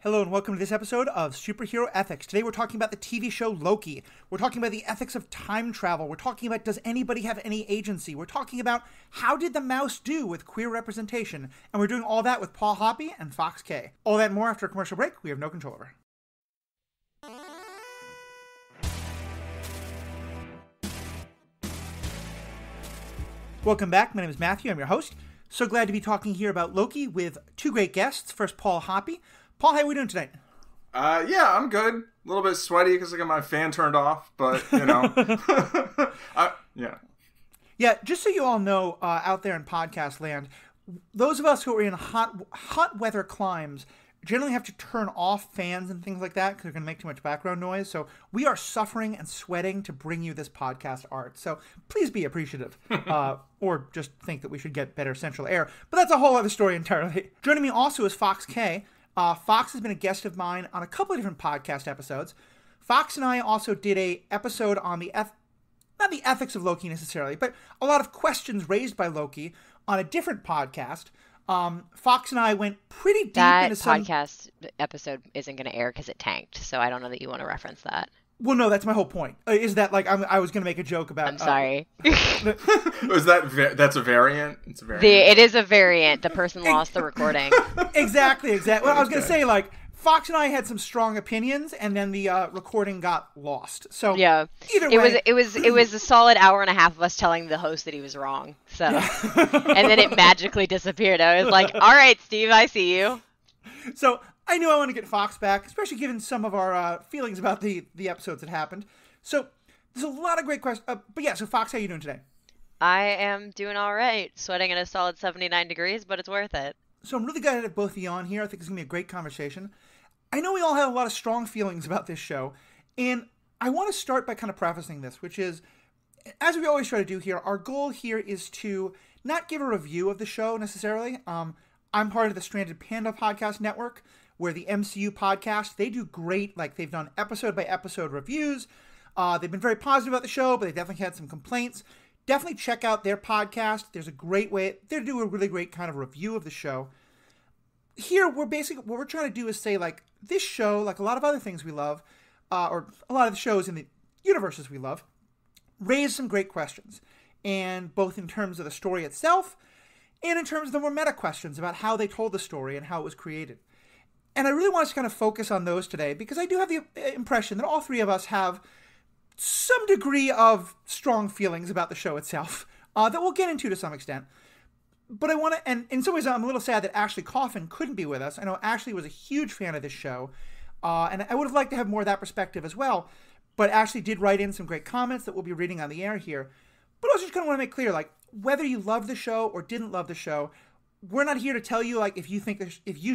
Hello and welcome to this episode of Superhero Ethics. Today we're talking about the TV show Loki. We're talking about the ethics of time travel. We're talking about does anybody have any agency. We're talking about how did the mouse do with queer representation. And we're doing all that with Paul Hoppe and Fox Kaye. All that and more after a commercial break we have no control over. Welcome back. My name is Matthew. I'm your host. So glad to be talking here about Loki with two great guests. First, Paul Hoppe. Paul, how are we doing tonight? Yeah, I'm good. A little bit sweaty because I got my fan turned off, but, you know. Yeah. Yeah, just so you all know, out there in podcast land, those of us who are in hot weather climes generally have to turn off fans and things like that because they're going to make too much background noise. So we are suffering and sweating to bring you this podcast art. So please be appreciative or just think that we should get better central air. But that's a whole other story entirely. Joining me also is Fox Kaye. Fox has been a guest of mine on a couple of different podcast episodes. Fox and I also did a episode on not the ethics of Loki necessarily, but a lot of questions raised by Loki on a different podcast. Fox and I went pretty deep into some... That podcast episode isn't going to air because it tanked, so I don't know that you want to reference that. Well, no, that's my whole point. Is that, like, I was going to make a joke about... I'm sorry. That's a variant? It's a variant. It is a variant. The person lost the recording. Exactly. Well, I was going to say, like, Fox and I had some strong opinions, and then the recording got lost. So, yeah. Either way... It was a solid hour and a half of us telling the host that he was wrong. So, and then it magically disappeared. I was like, all right, Steve, I see you. So... I knew I want to get Fox back, especially given some of our feelings about the episodes that happened. So there's a lot of great questions. But yeah, so Fox, how are you doing today? I am doing all right. Sweating at a solid 79 degrees, but it's worth it. So I'm really glad to have both of you on here. I think it's going to be a great conversation. I know we all have a lot of strong feelings about this show. And I want to start by kind of prefacing this, which is, as we always try to do here, our goal here is to not give a review of the show necessarily. I'm part of the Stranded Panda podcast network, where the MCU podcast, they do great, like they've done episode by episode reviews. They've been very positive about the show, but they definitely had some complaints. Definitely check out their podcast. There's a great way, they do a really great kind of review of the show. Here, what we're trying to do is say, like, this show, like a lot of other things we love, or a lot of the shows in the universes we love, raise some great questions. And both in terms of the story itself, and in terms of the more meta questions about how they told the story and how it was created. And I really want us to kind of focus on those today because I do have the impression that all three of us have some degree of strong feelings about the show itself that we'll get into to some extent. But I want to, and in some ways I'm a little sad that Ashley Coffin couldn't be with us. I know Ashley was a huge fan of this show, and I would have liked to have more of that perspective as well. But Ashley did write in some great comments that we'll be reading on the air here. But I also just kind of want to make clear, like, whether you love the show or didn't love the show, we're not here to tell you, like, if you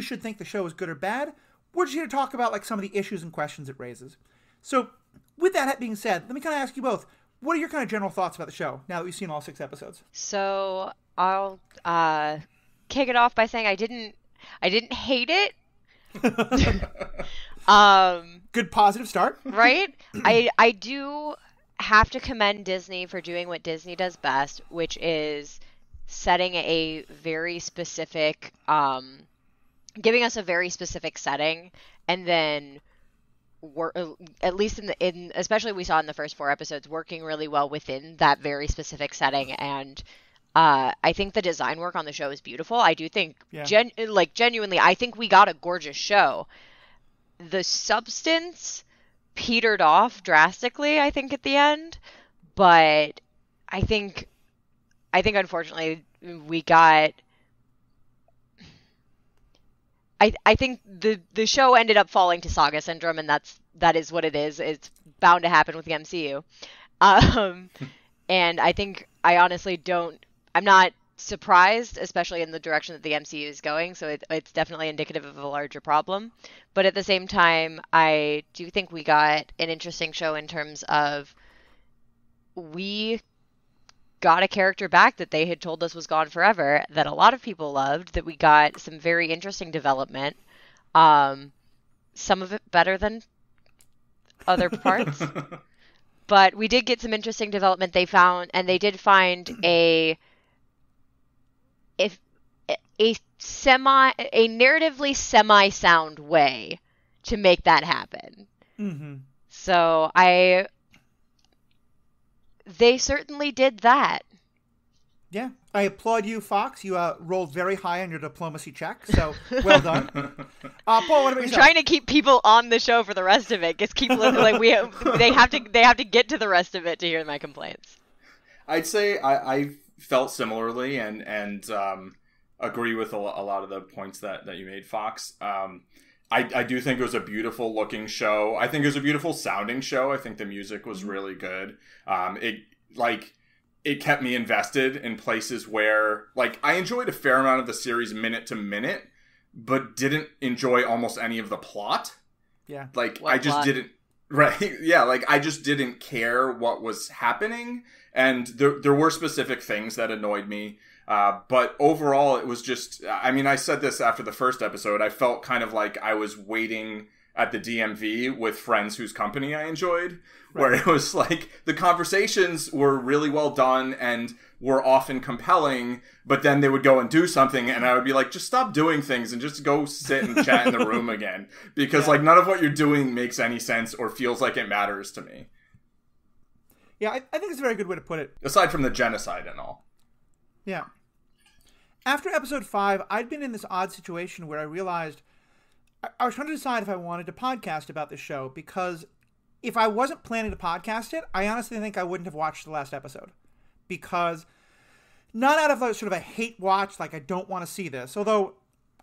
should think the show is good or bad. We're just here to talk about, like, some of the issues and questions it raises. So, with that being said, let me kind of ask you both, what are your kind of general thoughts about the show now that we've seen all 6 episodes? So, I'll kick it off by saying I didn't hate it. Good positive start. Right? I do have to commend Disney for doing what Disney does best, which is setting a very specific, giving us a very specific setting, and then at least especially we saw in the first 4 episodes, working really well within that very specific setting. And I think the design work on the show is beautiful. I do think, genuinely, I think we got a gorgeous show. The substance petered off drastically, I think, at the end, but I think unfortunately we got, I think the show ended up falling to Saga syndrome, and that is what it is. It's bound to happen with the MCU. And I think I honestly I'm not surprised, especially in the direction that the MCU is going, so it's definitely indicative of a larger problem. But at the same time, I do think we got an interesting show in terms of we got a character back that they had told us was gone forever, that a lot of people loved, that we got some very interesting development, some of it better than other parts. But we did get some interesting development. They did find a narratively semi-sound way to make that happen. Mm-hmm. So they certainly did that. Yeah, I applaud you, Fox. You rolled very high on your diplomacy check, so well done. Paul, what about yourself? Trying to keep people on the show for the rest of it. Just keep like they have to get to the rest of it to hear my complaints. I'd say I felt similarly and agree with a lot of the points that you made, Fox. I do think it was a beautiful looking show. I think it was a beautiful sounding show. I think the music was really good. It kept me invested in places where, like, I enjoyed a fair amount of the series minute to minute, but didn't enjoy almost any of the plot. Yeah. Like, What I just plot? didn't, right? Yeah, like, I just didn't care what was happening, and there were specific things that annoyed me, but overall, it was just, I mean, I said this after the first episode, I felt kind of like I was waiting at the DMV with friends whose company I enjoyed, where it was like the conversations were really well done and were often compelling, but then they would go and do something and I would be like, just stop doing things and just go sit and chat in the room again. Because like none of what you're doing makes any sense or feels like it matters to me. Yeah, I think it's a very good way to put it. Aside from the genocide and all. Yeah. After episode 5, I'd been in this odd situation where I realized I was trying to decide if I wanted to podcast about this show, because if I wasn't planning to podcast it, I honestly think I wouldn't have watched the last episode. Because, not out of a sort of a hate watch, like I don't want to see this, although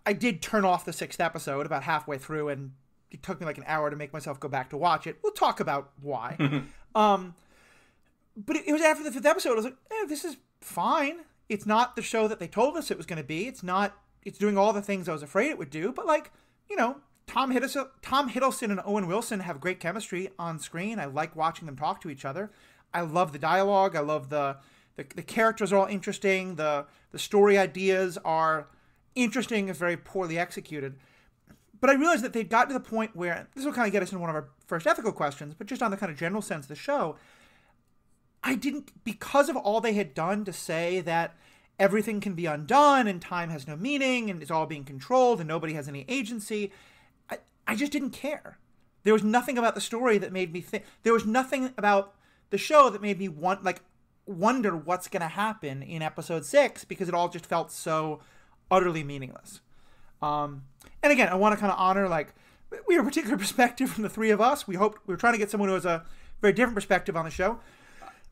I did turn off the 6th episode about halfway through, and it took me like an hour to make myself go back to watch it. We'll talk about why. But it was after the 5th episode, I was like, this is fine. It's not the show that they told us it was going to be. It's doing all the things I was afraid it would do, but like, you know, Tom Hiddleston and Owen Wilson have great chemistry on screen. I like watching them talk to each other. I love the dialogue. I love the characters are all interesting. The story ideas are interesting and very poorly executed. But I realized that they'd gotten to the point where, this will kind of get us into one of our first ethical questions, but just on the kind of general sense of the show, because of all they had done to say that everything can be undone and time has no meaning and it's all being controlled and nobody has any agency, I just didn't care. There was nothing about the story that made me think. There was nothing about the show that made me wonder what's going to happen in episode 6, because it all just felt so utterly meaningless. And again, I want to kind of honor, like, we have a particular perspective from the three of us. We were trying to get someone who has a very different perspective on the show,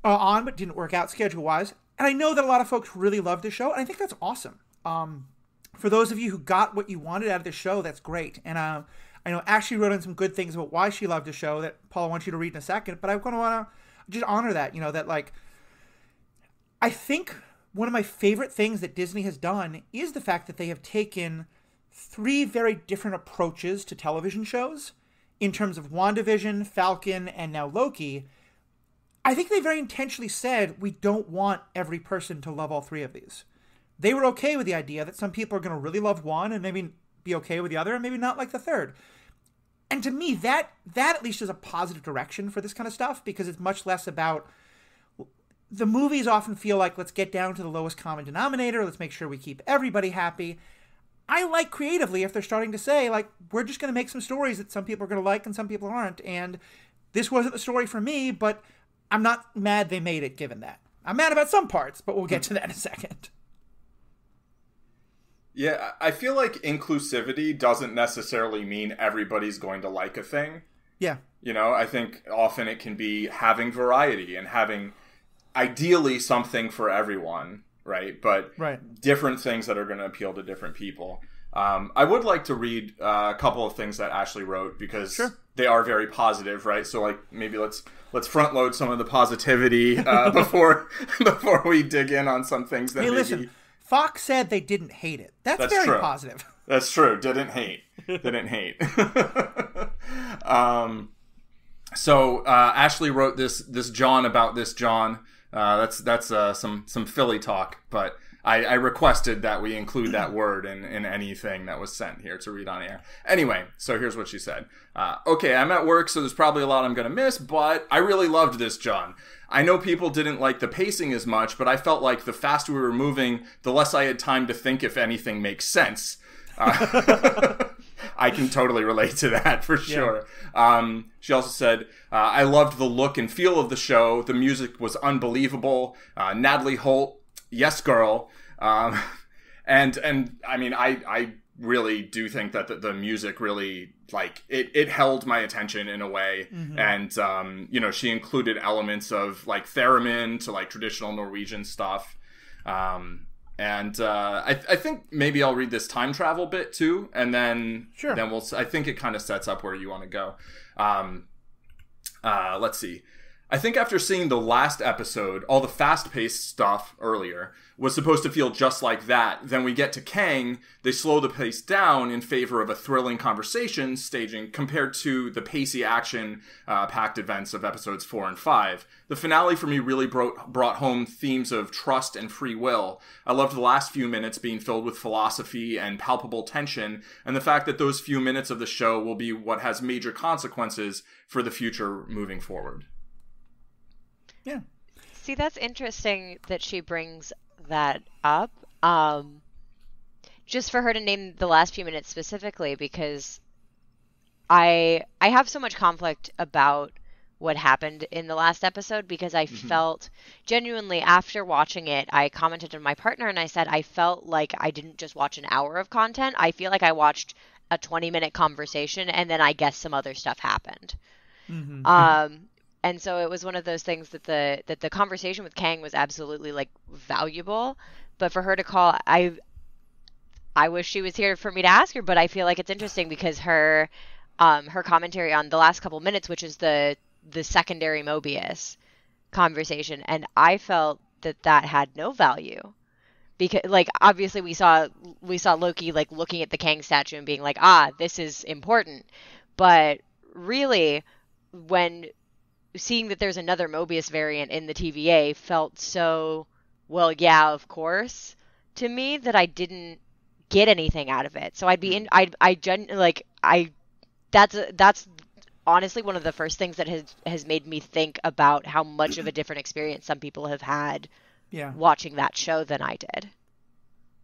but didn't work out schedule-wise. And I know that a lot of folks really love this show, and I think that's awesome. For those of you who got what you wanted out of this show, that's great. And I know Ashley wrote in some good things about why she loved the show that Paul wants you to read in a second, but I'm going to want to just honor that, that like, I think one of my favorite things that Disney has done is the fact that they have taken 3 very different approaches to television shows in terms of WandaVision, Falcon, and now Loki. I think they very intentionally said, we don't want every person to love all 3 of these. They were okay with the idea that some people are going to really love one and maybe be okay with the other and maybe not like the third. And to me, that at least is a positive direction for this kind of stuff, because it's much less about, the movies often feel like, let's get down to the lowest common denominator, let's make sure we keep everybody happy. I like creatively if they're starting to say, like, we're just going to make some stories that some people are going to like and some people aren't, and this wasn't the story for me, but I'm not mad they made it given that. I'm mad about some parts, but we'll get to that in a second. Yeah, I feel like inclusivity doesn't necessarily mean everybody's going to like a thing. Yeah. I think often it can be having variety and having ideally something for everyone, right? But different things that are going to appeal to different people. I would like to read a couple of things that Ashley wrote, because they are very positive, right? So like maybe let's front load some of the positivity before we dig in on some things that listen, Fox said they didn't hate it. That's very true. positive. That's true. Didn't hate. So Ashley wrote this John about this John. That's some Philly talk, but I requested that we include that word in anything that was sent here to read on air. Anyway, so here's what she said. Okay, I'm at work, so there's probably a lot I'm going to miss, but I really loved this, John. I know people didn't like the pacing as much, but I felt like the faster we were moving, the less I had time to think if anything makes sense. I can totally relate to that for sure. Yeah. She also said, I loved the look and feel of the show. The music was unbelievable. Natalie Holt, yes, girl. And I mean, I really do think that the music really, like, it held my attention in a way. Mm-hmm. And, you know, she included elements of, like, theremin to, like, traditional Norwegian stuff. And I think maybe I'll read this time travel bit too, and then I think it kind of sets up where you want to go. Let's see. I think after seeing the last episode, all the fast-paced stuff earlier was supposed to feel just like that. Then we get to Kang, they slow the pace down in favor of a thrilling conversation staging compared to the pacey action-packed events of episodes 4 and 5. The finale for me really brought home themes of trust and free will. I loved the last few minutes being filled with philosophy and palpable tension, and the fact that those few minutes of the show will be what has major consequences for the future moving forward. Yeah. See, that's interesting that she brings that up. Just for her to name the last few minutes specifically, because I have so much conflict about what happened in the last episode, because I felt genuinely, after watching it, I commented to my partner and I said I felt like I didn't just watch an hour of content. I feel like I watched a 20-minute conversation and then I guess some other stuff happened. Mm-hmm. And so it was one of those things that the conversation with Kang was absolutely, like, valuable. But for her to call, I wish she was here for me to ask her, but I feel like it's interesting because her commentary on the last couple minutes, which is the secondary Mobius conversation, and I felt that had no value. Because, like, obviously we saw Loki, like, looking at the Kang statue and being like, this is important. But really, when seeing that there's another Mobius variant in the TVA felt so, well, yeah, of course, to me, that I didn't get anything out of it. So I'd be that's honestly one of the first things that has made me think about how much of a different experience some people have had watching that show than I did.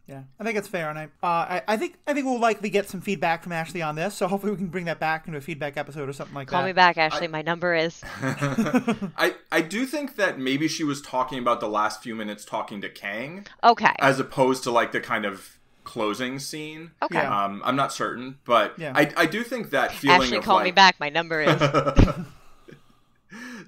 Yeah, I think it's fair, and I think we'll likely get some feedback from Ashley on this. So hopefully we can bring that back into a feedback episode or something like that. Call me back, Ashley. My number is. I do think that maybe she was talking about the last few minutes talking to Kang. Okay. As opposed to, like, the kind of closing scene. Okay. Yeah. I'm not certain, but I do think that feeling Ashley, of, call like, me back. My number is.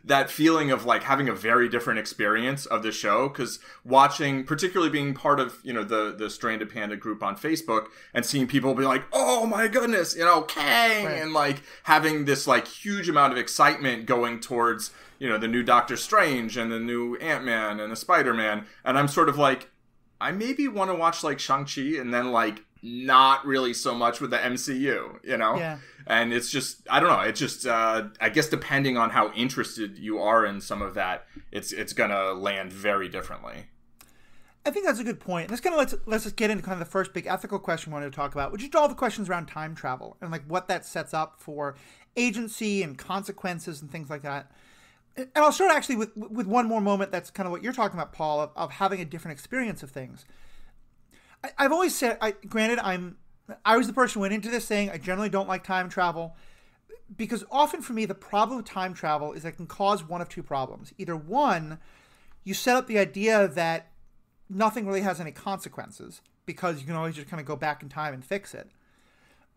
That feeling of, like, having a very different experience of the show, because watching, particularly being part of, you know, the Stranded Panda group on Facebook and seeing people be like, oh my goodness, you know, Kang, right. And, like, having this, like, huge amount of excitement going towards, you know, the new Doctor Strange and the new Ant-Man and the Spider-Man, and I'm sort of like, I maybe want to watch, like, Shang-Chi and then, like, not really so much with the MCU, you know? Yeah. And it's just, I don't know, it's just, I guess depending on how interested you are in some of that, it's gonna land very differently. I think that's a good point. Let's just get into kind of the first big ethical question we wanted to talk about, which is all the questions around time travel and, like, what that sets up for agency and consequences and things like that. And I'll start actually with one more moment that's kind of what you're talking about, Paul, of having a different experience of things. I've always said, I was the person who went into this saying I generally don't like time travel, because often for me the problem with time travel is it can cause one of two problems. Either one, you set up the idea that nothing really has any consequences because you can always just kind of go back in time and fix it,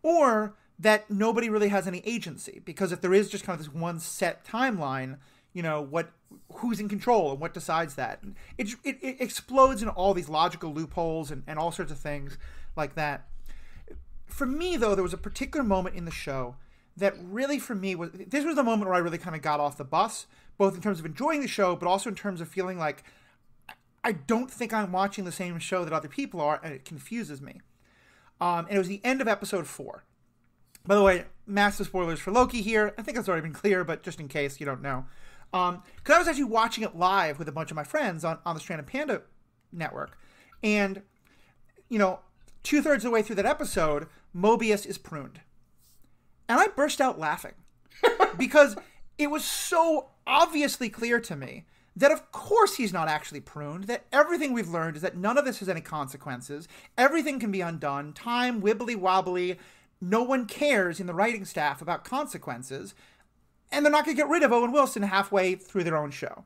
or that nobody really has any agency, because if there is just kind of this one set timeline, you know, who's in control and what decides that? It explodes in all these logical loopholes and all sorts of things like that. For me, though, there was a particular moment in the show that really, for me, this was the moment where I really kind of got off the bus, both in terms of enjoying the show, but also in terms of feeling like I don't think I'm watching the same show that other people are, and it confuses me. And it was the end of episode 4. By the way, massive spoilers for Loki here. I think it's already been clear, but just in case you don't know. Because I was actually watching it live with a bunch of my friends on the Stranded Panda network. And, you know, 2/3 of the way through that episode, Mobius is pruned. And I burst out laughing because it was so obviously clear to me that of course he's not actually pruned, that everything we've learned is that none of this has any consequences. Everything can be undone. Time, wibbly wobbly. No one cares in the writing staff about consequences. And they're not going to get rid of Owen Wilson halfway through their own show.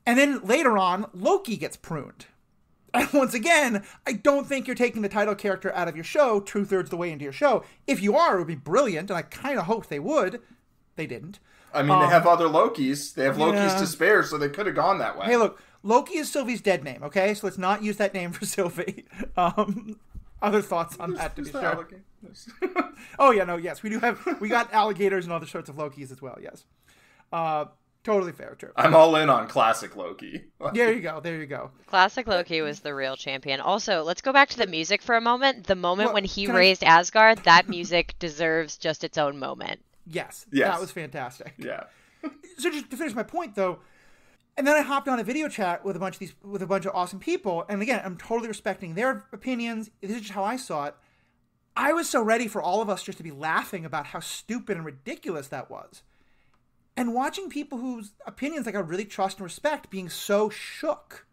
And then later on, Loki gets pruned. And once again, I don't think you're taking the title character out of your show 2/3 of the way into your show. If you are, it would be brilliant, and I kind of hoped they would. They didn't. I mean, they have other Lokis. They have Lokis to spare, so they could have gone that way. Hey, look, Loki is Sylvie's dead name, okay? So let's not use that name for Sylvie. Other thoughts on that, to be sure. Oh, yeah, no, yes. We got alligators and other sorts of Lokis as well, yes. Totally fair, true. I'm all in on classic Loki. There you go. Classic Loki was the real champion. Also, let's go back to the music for a moment. The moment when he can raised Asgard, that music deserves just its own moment. Yes, Yes. that was fantastic. Yeah. So just to finish my point, though, and then I hopped on a video chat with a bunch of awesome people, and again, I'm totally respecting their opinions. This is just how I saw it. I was so ready for all of us just to be laughing about how stupid and ridiculous that was. And watching people whose opinions like I really trust and respect being so shook,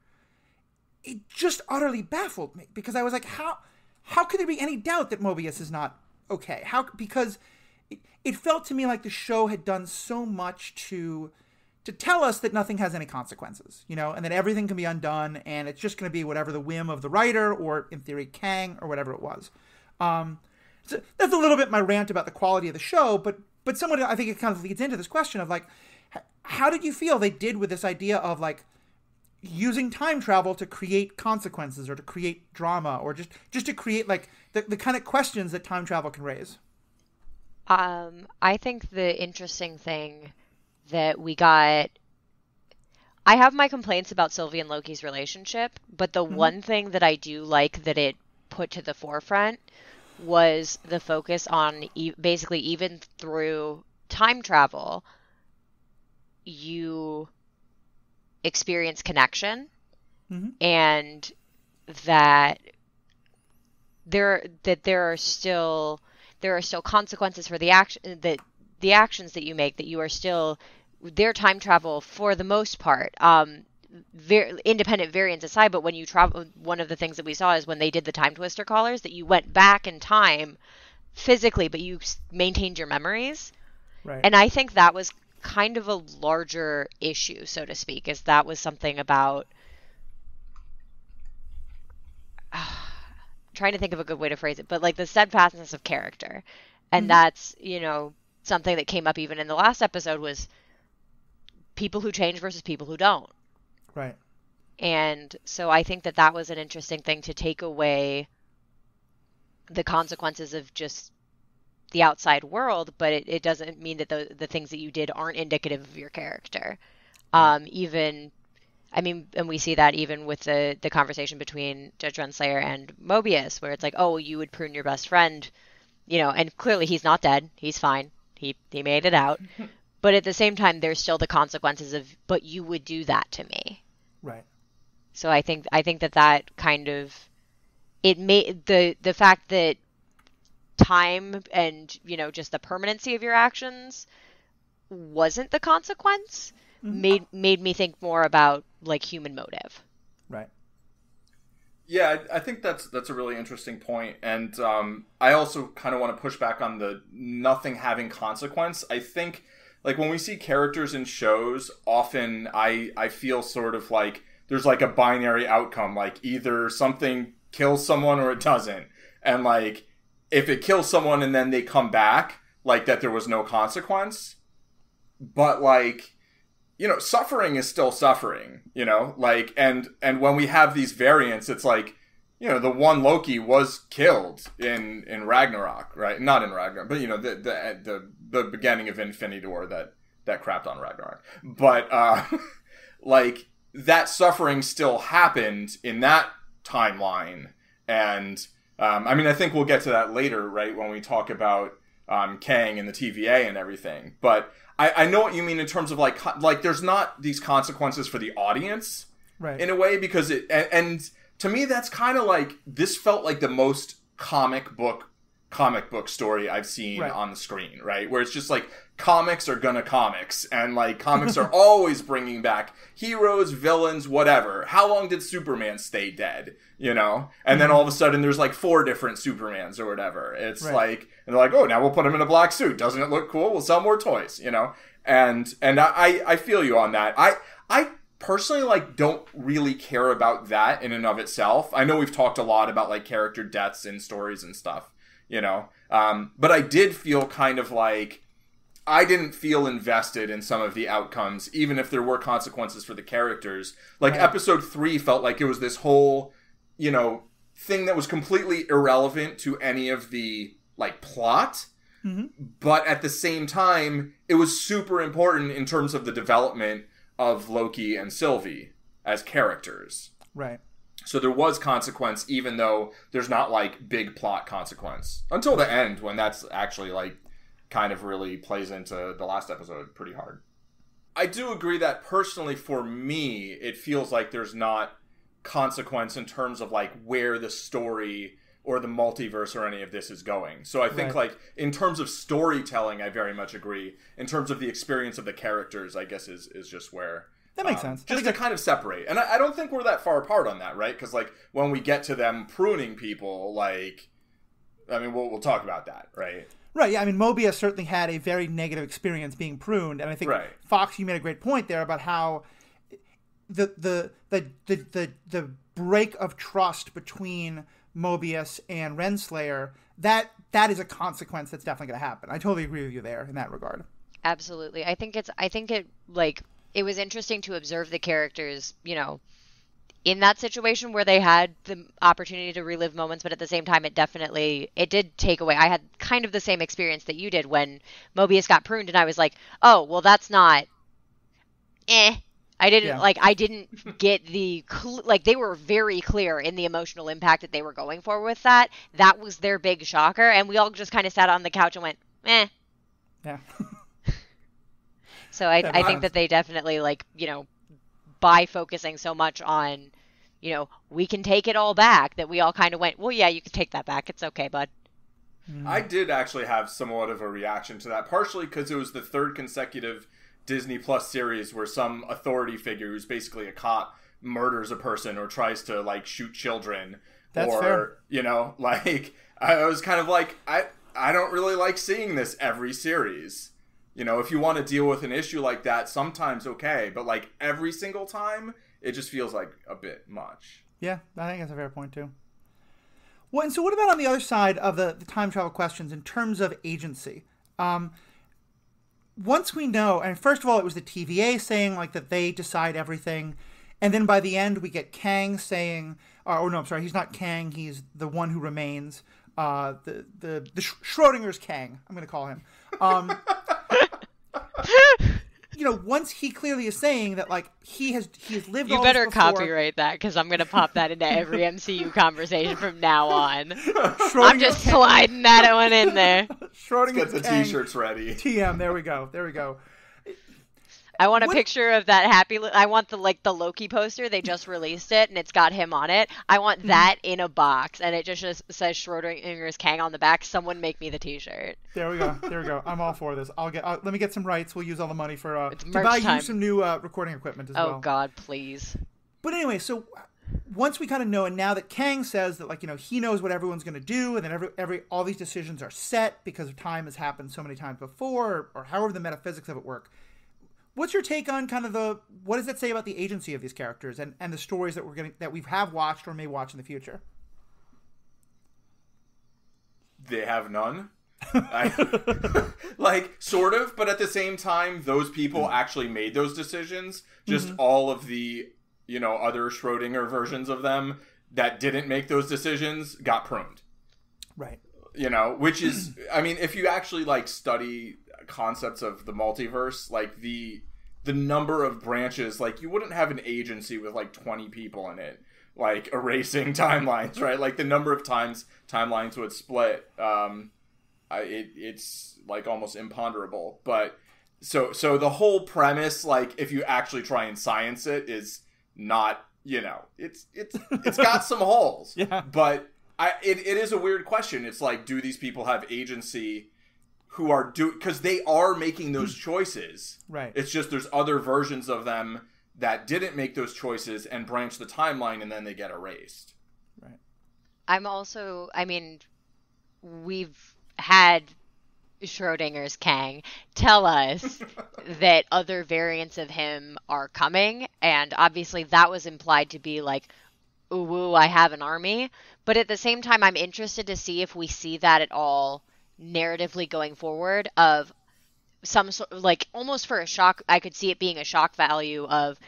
it just utterly baffled me, because I was like, how could there be any doubt that Mobius is not okay? Because it felt to me like the show had done so much to tell us that nothing has any consequences, you know, and that everything can be undone, and it's just going to be whatever the whim of the writer, or in theory Kang, or whatever it was. So that's a little bit my rant about the quality of the show, but somewhat I think it kind of leads into this question of like, how did you feel they did with this idea of like using time travel to create consequences or to create drama or just to create like the kind of questions that time travel can raise? I think the interesting thing that we got, I have my complaints about Sylvie and Loki's relationship, but the one thing that I do like that it put to the forefront was the focus on basically even through time travel, you experience connection, and that there are still consequences for the actions that you make, that you are still their time travel for the most part. Independent variants aside, but when you travel, one of the things that we saw is when they did the time twister collars, that you went back in time physically, but you maintained your memories. Right. And I think that was kind of a larger issue, so to speak, is that was something about trying to think of a good way to phrase it, but like the steadfastness of character. And that's, you know, something that came up even in the last episode was people who change versus people who don't. Right. And so I think that was an interesting thing to take away the consequences of just the outside world, but it doesn't mean that the things that you did aren't indicative of your character. Even, I mean, and we see that even with the conversation between Judge Renslayer and Mobius, where it's like, oh, you would prune your best friend, you know, and clearly he's not dead. He's fine. He made it out. But at the same time, there's still the consequences of, but you would do that to me. Right. So I think that kind of, it made the fact that time and, you know, just the permanency of your actions wasn't the consequence made me think more about like human motive. Right. Yeah, I think that's a really interesting point. And I also kind of want to push back on the nothing having consequence. I think, like, when we see characters in shows, often I feel sort of like there's like a binary outcome. Like, either something kills someone or it doesn't. And, like, if it kills someone and then they come back, like, that there was no consequence. But, like, you know, suffering is still suffering, you know? Like, and when we have these variants, it's like, you know, the one Loki was killed in Ragnarok, right? Not in Ragnarok, but, you know, the beginning of Infinity War that crapped on Ragnarok. But, like, that suffering still happened in that timeline. And, I mean, I think we'll get to that later, right? When we talk about Kang and the TVA and everything. But I know what you mean in terms of, like there's not these consequences for the audience, right, in a way, because and to me, that's kind of like, this felt like the most comic book story I've seen on the screen, right? Where it's just like, comics are gonna comics, and like, comics are always bringing back heroes, villains, whatever. How long did Superman stay dead, you know? And then all of a sudden there's like 4 different Supermans or whatever. It's like, and they're like, oh, now we'll put him in a black suit. Doesn't it look cool? We'll sell more toys, you know? And I feel you on that. I personally, like, don't really care about that in and of itself. I know we've talked a lot about like character deaths in stories and stuff, you know? But I did feel kind of like, I didn't feel invested in some of the outcomes, even if there were consequences for the characters. Like, episode 3 felt like it was this whole, you know, thing that was completely irrelevant to any of the, like, plot. But at the same time, it was super important in terms of the development of Loki and Sylvie as characters. Right. So there was consequence, even though there's not, like, big plot consequence. Until the end, when that's actually, like, kind of really plays into the last episode pretty hard. I do agree that personally for me, it feels like there's not consequence in terms of like where the story or the multiverse or any of this is going. So I think like in terms of storytelling, I very much agree. In terms of the experience of the characters, I guess is just where... That makes sense. Just to kind of separate. And I don't think we're that far apart on that, right? Because like when we get to them pruning people, like, I mean, we'll talk about that, right? Right, yeah. I mean, Mobius certainly had a very negative experience being pruned, and I think Fox, you made a great point there about how the break of trust between Mobius and Renslayer, that is a consequence that's definitely going to happen. I totally agree with you there in that regard. Absolutely, I think it was interesting to observe the characters, you know, in that situation where they had the opportunity to relive moments, but at the same time, it did take away. I had kind of the same experience that you did when Mobius got pruned, and I was like, oh, well, that's not, I didn't get they were very clear in the emotional impact that they were going for with that. That was their big shocker, and we all just kind of sat on the couch and went, Yeah. So I think that they definitely, like, you know, by focusing so much on, you know, we can take it all back, that we all kind of went, well, yeah, you can take that back. It's okay, bud. I did actually have somewhat of a reaction to that, partially because it was the 3rd consecutive Disney Plus series where some authority figure who's basically a cop murders a person or tries to, like, shoot children. That's fair. You know, like, I was kind of like, I don't really like seeing this every series. You know, if you want to deal with an issue like that, sometimes okay, but like every single time, it just feels like a bit much. Yeah, I think that's a fair point too. Well, and so what about on the other side of the time travel questions in terms of agency? Once we know, and first of all, it was the TVA saying like that they decide everything, and then by the end we get Kang saying, he's not Kang, he's the one who remains, the Schrödinger's Kang, I'm going to call him. You know, once he clearly is saying that, like, he has lived. You better copyright that, because I'm gonna pop that into every MCU conversation from now on. I'm just sliding that one in there. Schrödinger's Get the T-shirts ready. TM. There we go. I want a picture of that I want the Loki poster. They just released it, and it's got him on it. I want that in a box, and it just says Schrödinger's Kang on the back. Someone make me the T-shirt. There we go. I'm all for this. Let me get some rights. We'll use all the money to buy you some new recording equipment as well. Oh God, please. But anyway, so once we kind of know, and now that Kang says that, like, you know, he knows what everyone's going to do, and then all these decisions are set because time has happened so many times before, or however the metaphysics of it work. What's your take on kind of what does that say about the agency of these characters and the stories that we have watched or may watch in the future? They have none. Like, sort of, but at the same time, those people actually made those decisions. Just all of the, you know, other Schrödinger versions of them that didn't make those decisions got pruned. Right. You know, which is, I mean, if you actually, like, study concepts of the multiverse, like the number of branches, like, you wouldn't have an agency with like 20 people in it, like, erasing timelines, right? Like, the number of times timelines would split, it's like almost imponderable. But so the whole premise, like, if you actually try and science it, is not you know, it's got some holes. Yeah. But it is a weird question. It's like, do these people have agency who are because they are making those choices. Right. It's just there's other versions of them that didn't make those choices and branch the timeline, and then they get erased. Right. I mean, we've had Schrödinger's Kang tell us that other variants of him are coming, and obviously that was implied to be like, ooh, woo, I have an army. But at the same time, I'm interested to see if we see that at all narratively going forward, of some sort, like almost for a shock. I could see it being a shock value of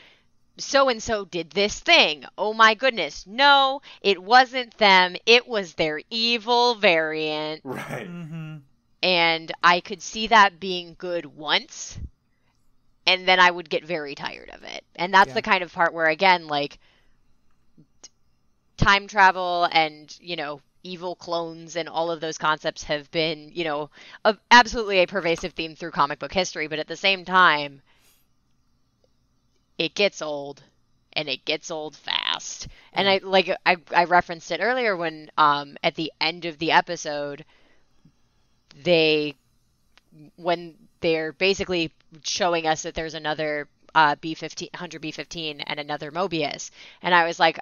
so and so did this thing. Oh my goodness, no, it wasn't them. It was their evil variant. Right. Mm-hmm. And I could see that being good once, and then I would get very tired of it. And that's the kind of part where, again, like, time travel and, you know, evil clones and all of those concepts have been, you know, absolutely a pervasive theme through comic book history. But at the same time, it gets old, and it gets old fast. And I referenced it earlier when at the end of the episode, when they're basically showing us that there's another B-15 Hunter B-15 and another Mobius, and I was like,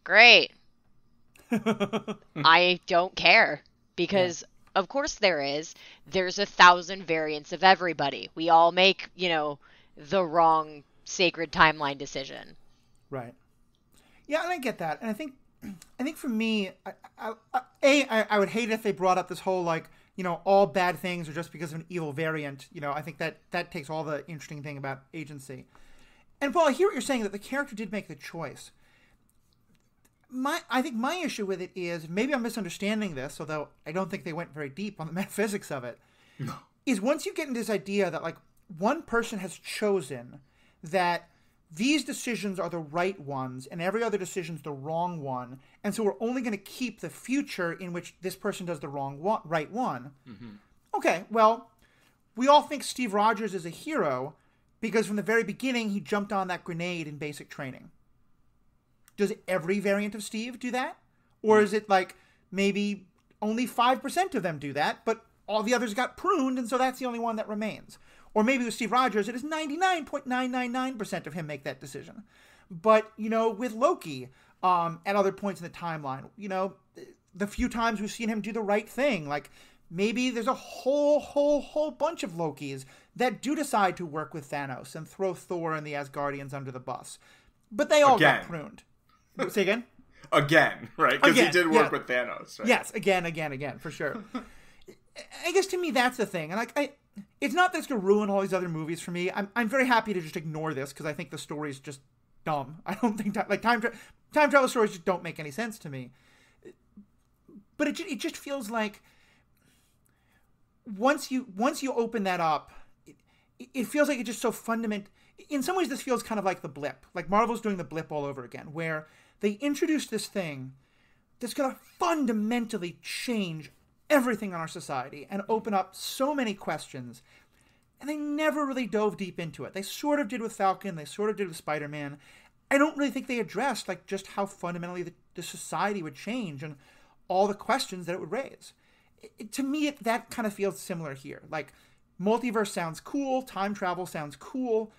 great. I don't care, because of course there's 1,000 variants of everybody. We all make, you know, the wrong sacred timeline decision. Right. Yeah, and I get that. And I think for me, I would hate it if they brought up this whole, like, you know, all bad things are just because of an evil variant. You know, I think that takes all the interesting thing about agency. And Paul, I hear what you're saying, that the character did make the choice. I think my issue with it is, maybe I'm misunderstanding this, although I don't think they went very deep on the metaphysics of it, is once you get into this idea that, like, one person has chosen that these decisions are the right ones and every other decision's the wrong one, and so we're only going to keep the future in which this person does the right one. Mm-hmm. Okay, well, we all think Steve Rogers is a hero because from the very beginning he jumped on that grenade in basic training. Does every variant of Steve do that? Or is it like maybe only 5% of them do that, but all the others got pruned, and so that's the only one that remains? Or maybe with Steve Rogers, it is 99.999% of him make that decision. But, you know, with Loki, at other points in the timeline, you know, the few times we've seen him do the right thing, like maybe there's a whole bunch of Lokis that do decide to work with Thanos and throw Thor and the Asgardians under the bus. But they all got pruned. Say again? Again, right? Because he did work with Thanos, right? Yes, again, for sure. I guess to me that's the thing. And like, it's not that it's going to ruin all these other movies for me. I'm very happy to just ignore this because I think the story is just dumb. I don't think time travel stories just don't make any sense to me. But it just feels like once you open that up, it feels like it's just so fundamental. In some ways, this feels kind of like the blip. Like Marvel's doing the blip all over again, where they introduced this thing that's going to fundamentally change everything in our society and open up so many questions, and they never really dove deep into it. They sort of did with Falcon, they sort of did with Spider-Man. I don't really think they addressed like just how fundamentally the society would change and all the questions that it would raise. To me, that kind of feels similar here. Like, multiverse sounds cool, time travel sounds cool,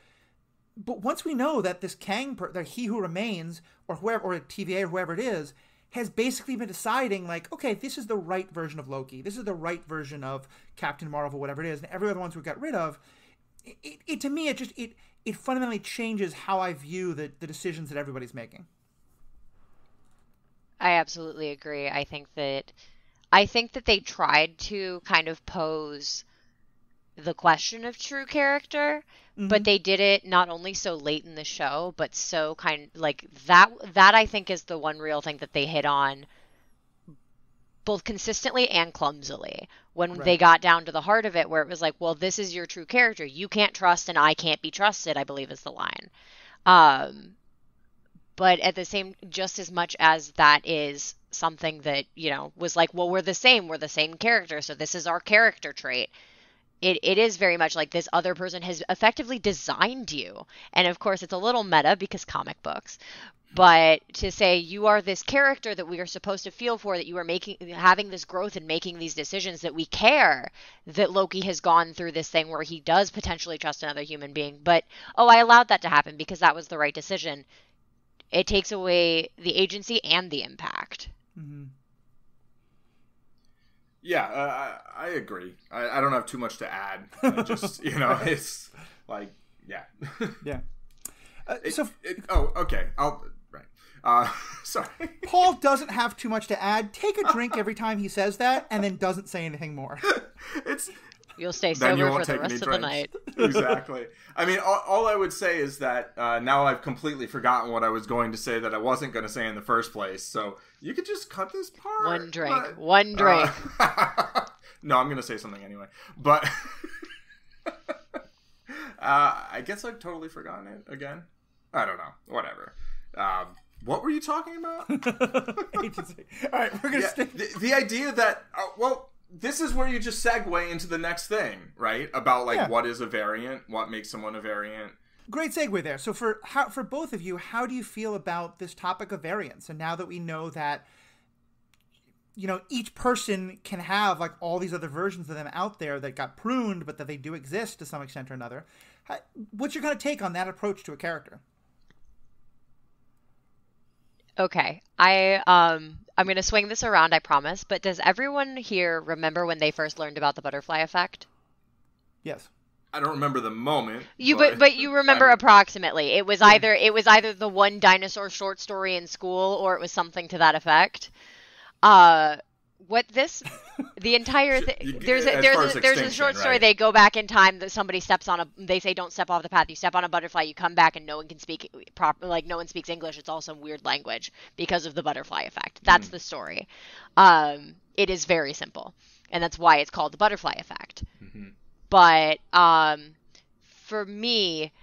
but once we know that this Kang, that He Who Remains, or whoever, or TVA, or whoever it is, has basically been deciding, like, okay, this is the right version of Loki. This is the right version of Captain Marvel, whatever it is, and every other ones we got rid of. To me, it fundamentally changes how I view the decisions that everybody's making. I absolutely agree. I think that they tried to kind of pose the question of true character, but they did it not only so late in the show, but so kind of like that I think is the one real thing that they hit on both consistently and clumsily when they got down to the heart of it, where it was like, well, this is your true character. You can't trust and I can't be trusted, I believe is the line. But at the same, just as much as that is something that, you know, was like, well, we're the same character, so this is our character trait. it is very much like this other person has effectively designed you. And of course, it's a little meta because comic books. But to say you are this character that we are supposed to feel for, that you are having this growth and making these decisions, that we care that Loki has gone through this thing where he does potentially trust another human being. But, oh, I allowed that to happen because that was the right decision. It takes away the agency and the impact. Mm-hmm. Yeah, I agree. I don't have too much to add. I just, it's like, yeah. Yeah. Okay. Sorry. Paul doesn't have too much to add. Take a drink every time he says that, and then doesn't say anything more. You'll stay sober for the rest of the night. Exactly. I mean, all I would say is that now I've completely forgotten what I was going to say that I wasn't going to say in the first place. So you could just cut this part. One drink. One drink. No, I'm going to say something anyway. But I guess I've totally forgotten it again. I don't know. Whatever. What were you talking about? All right, we're going to stick. The idea that, this is where you just segue into the next thing, right? About what is a variant, what makes someone a variant. Great segue there. So for both of you, how do you feel about this topic of variants? And now that we know that, each person can have like all these other versions of them out there that got pruned, but that they do exist to some extent or another. What's your kind of take on that approach to a character? Okay, I'm going to swing this around, I promise, but does everyone here remember when they first learned about the butterfly effect? Yes. I don't remember the moment. But you remember approximately. It was either the one dinosaur short story in school or it was something to that effect. The entire thing, there's a short story, right? They go back in time that somebody they say don't step off the path, you step on a butterfly, you come back and no one can speak proper, like no one speaks English, it's all some weird language because of the butterfly effect. That's the story. It is very simple, and that's why it's called the butterfly effect. Mm-hmm. But for me,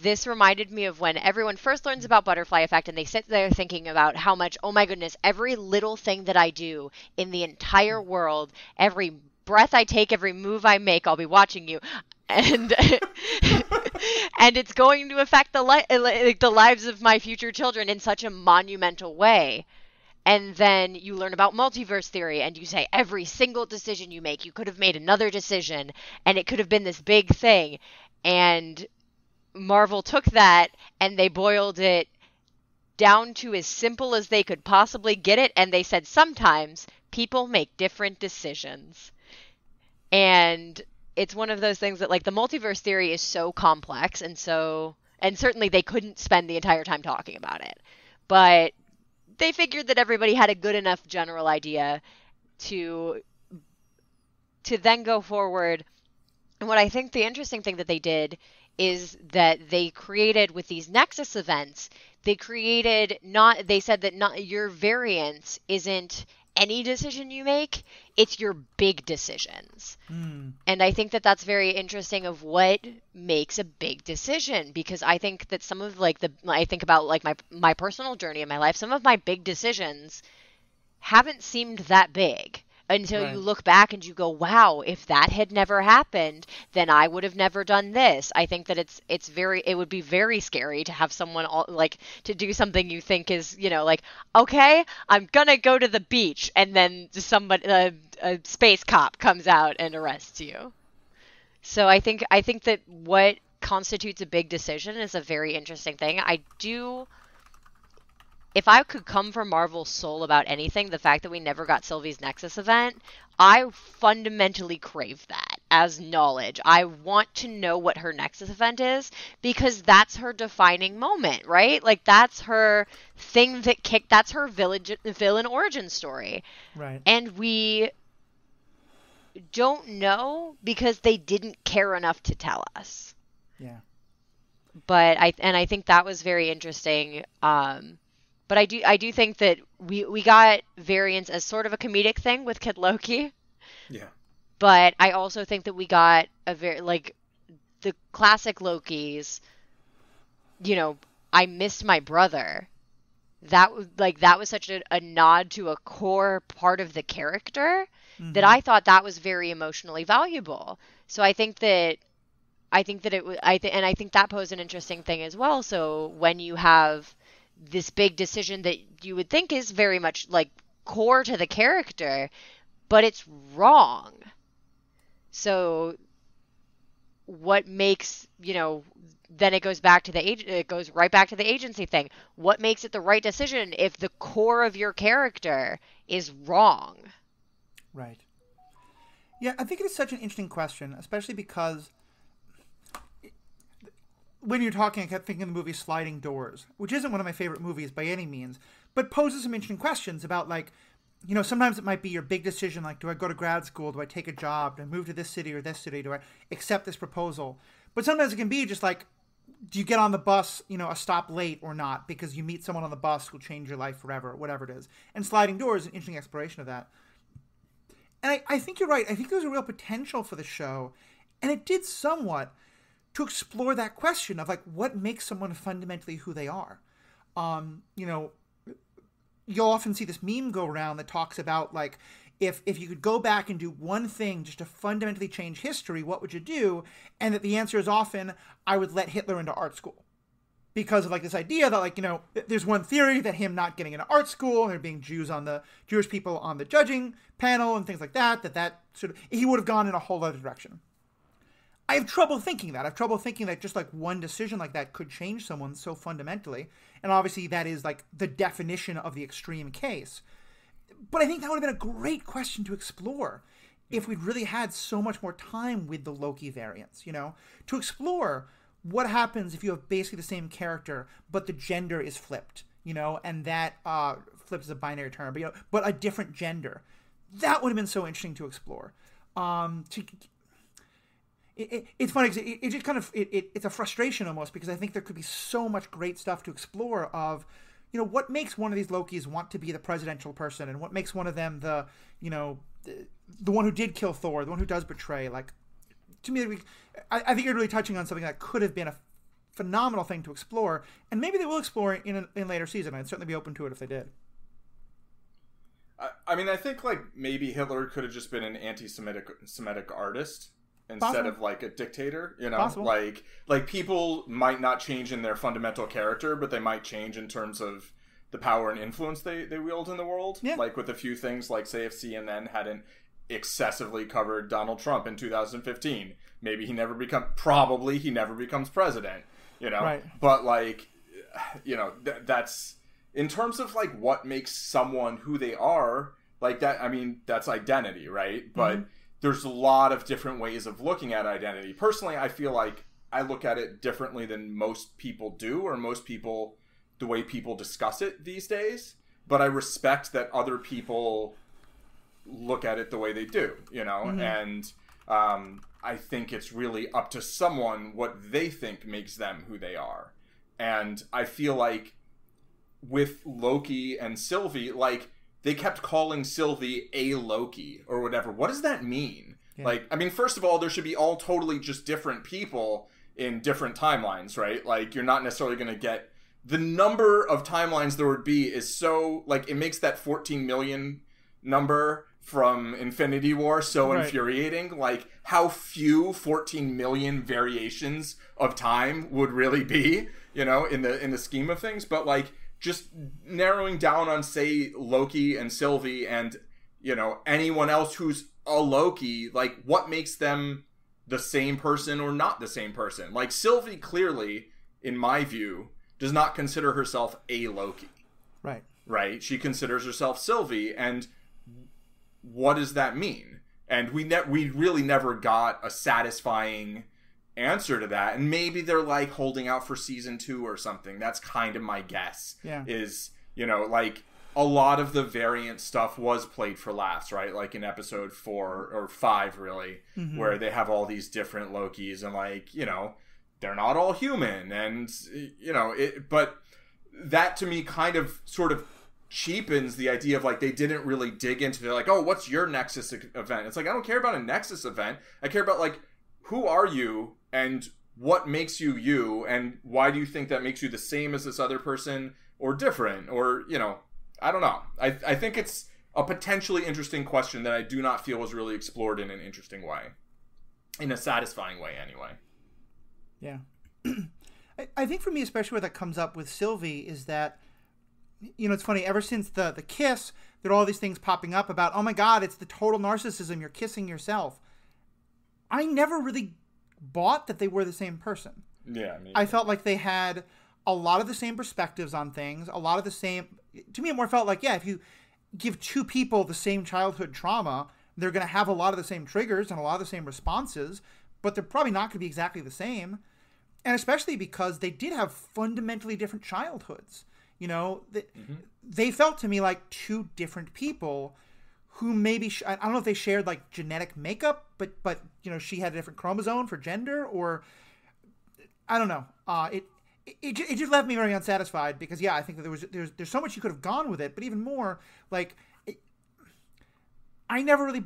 this reminded me of when everyone first learns about butterfly effect and they sit there thinking about how much, oh my goodness, every little thing that I do in the entire world, every breath I take, every move I make, I'll be watching you. And and it's going to affect the lives of my future children in such a monumental way. And then you learn about multiverse theory and you say every single decision you make, you could have made another decision and it could have been this big thing. And Marvel took that and they boiled it down to as simple as they could possibly get it, and they said sometimes people make different decisions. And it's one of those things that, like, the multiverse theory is so complex, and certainly they couldn't spend the entire time talking about it. But they figured that everybody had a good enough general idea to then go forward. And what I think the interesting thing that they did is that they created, with these Nexus events, they said that not your variance isn't any decision you make, it's your big decisions. And I think that that's very interesting of what makes a big decision, because I think that some of I think about like my personal journey in my life, some of my big decisions haven't seemed that big until you look back and you go, wow, if that had never happened, then I would have never done this. I think that it would be very scary to have someone to do something you think is, okay, I'm gonna go to the beach, and then a space cop comes out and arrests you. So I think that what constitutes a big decision is a very interesting thing. If I could come from Marvel's soul about anything, the fact that we never got Sylvie's Nexus event, I fundamentally crave that as knowledge. I want to know what her Nexus event is, because that's her defining moment, right? Like, that's her thing that's her villain origin story. Right. And we don't know because they didn't care enough to tell us. Yeah. But I think that was very interesting. But I do think that we got variants as sort of a comedic thing with Kid Loki. Yeah. But I also think that we got the classic Lokis, I missed my brother. That was such a nod to a core part of the character that I thought that was very emotionally valuable. So I think that it was, and I think that posed an interesting thing as well. So when you have this big decision that you would think is very much like core to the character, but it's wrong. So what makes, then it goes back to it goes right back to the agency thing. What makes it the right decision if the core of your character is wrong? Right. Yeah, I think it is such an interesting question, especially because when you're talking, I kept thinking of the movie Sliding Doors, which isn't one of my favorite movies by any means, but poses some interesting questions about, like, sometimes it might be your big decision, like, do I go to grad school? Do I take a job? Do I move to this city or this city? Do I accept this proposal? But sometimes it can be just like, do you get on the bus, a stop late or not? Because you meet someone on the bus who'll change your life forever, whatever it is. And Sliding Doors is an interesting exploration of that. And I think you're right. I think there's a real potential for the show. And it did somewhat to explore that question of, like, what makes someone fundamentally who they are. You'll often see this meme go around that talks about, like, if you could go back and do one thing just to fundamentally change history, what would you do? And that the answer is often, I would let Hitler into art school. Because of, like, this idea that, like, there's one theory that him not getting into art school and there being Jewish people on the judging panel and things like that sort of, he would have gone in a whole other direction. I have trouble thinking that. I have trouble thinking that just, like, one decision like that could change someone so fundamentally. And obviously that is, like, the definition of the extreme case. But I think that would have been a great question to explore if we'd really had so much more time with the Loki variants, to explore what happens if you have basically the same character, but the gender is flipped, and that flips is a binary term, but a different gender. That would have been so interesting to explore. It's funny because it just kind of it's a frustration almost, because I think there could be so much great stuff to explore of, what makes one of these Lokis want to be the presidential person, and what makes one of them the one who did kill Thor, the one who does betray. Like, to me, I think you're really touching on something that could have been a phenomenal thing to explore, and maybe they will explore it in later season. I'd certainly be open to it if they did. I mean, I think, like, maybe Hitler could have just been an anti-Semitic artist instead Possible. Of, like, a dictator, Possible. Like people might not change in their fundamental character, but they might change in terms of the power and influence they wield in the world. Yeah. Like, with a few things, like, say if CNN hadn't excessively covered Donald Trump in 2015, maybe he never becomes president, Right. But, like, that's, in terms of, like, what makes someone who they are, like, that, I mean, that's identity, right? But there's a lot of different ways of looking at identity. Personally, I feel like I look at it differently than most people do, or the way people discuss it these days. But I respect that other people look at it the way they do, and I think it's really up to someone what they think makes them who they are. And I feel like with Loki and Sylvie, like, they kept calling Sylvie a Loki or whatever. What does that mean? Yeah. Like, I mean, first of all, there should be all totally just different people in different timelines, right? Like, you're not necessarily going to get the number of timelines there would be is so, like, it makes that 14 million number from Infinity War so infuriating. Like, how few 14 million variations of time would really be, in the scheme of things. But, like, just narrowing down on, say, Loki and Sylvie and, anyone else who's a Loki, like, what makes them the same person or not the same person? Like, Sylvie clearly, in my view, does not consider herself a Loki. Right. Right? She considers herself Sylvie, and what does that mean? And we really never got a satisfying answer to that. And maybe they're, like, holding out for season 2 or something. That's kind of my guess. Yeah. Is, like, a lot of the variant stuff was played for laughs, right? Like in episode 4 or 5, really, where they have all these different Lokis and, like, they're not all human. And, but that to me kind of sort of cheapens the idea of, like, they didn't really dig into, they're like, oh, what's your Nexus event? It's like, I don't care about a Nexus event. I care about, like, who are you and what makes you you, and why do you think that makes you the same as this other person or different, or, I don't know. I think it's a potentially interesting question that I do not feel was really explored in an interesting way. In a satisfying way, anyway. Yeah. I think for me, especially where that comes up with Sylvie, is that, you know, it's funny, ever since the kiss, there are all these things popping up about, oh my God, it's the total narcissism, you're kissing yourself. I never really bought that they were the same person. Yeah. I felt like they had a lot of the same perspectives on things, a lot of the same, to me it more felt like, yeah, if you give two people the same childhood trauma, they're going to have a lot of the same triggers and a lot of the same responses, but they're probably not going to be exactly the same. And especially because they did have fundamentally different childhoods. You know, they felt to me like two different people who maybe, I don't know if they shared like genetic makeup, but you know, she had a different chromosome for gender, or I don't know. It just left me very unsatisfied because, yeah, I think that there's so much you could have gone with it, but even more, like, I never really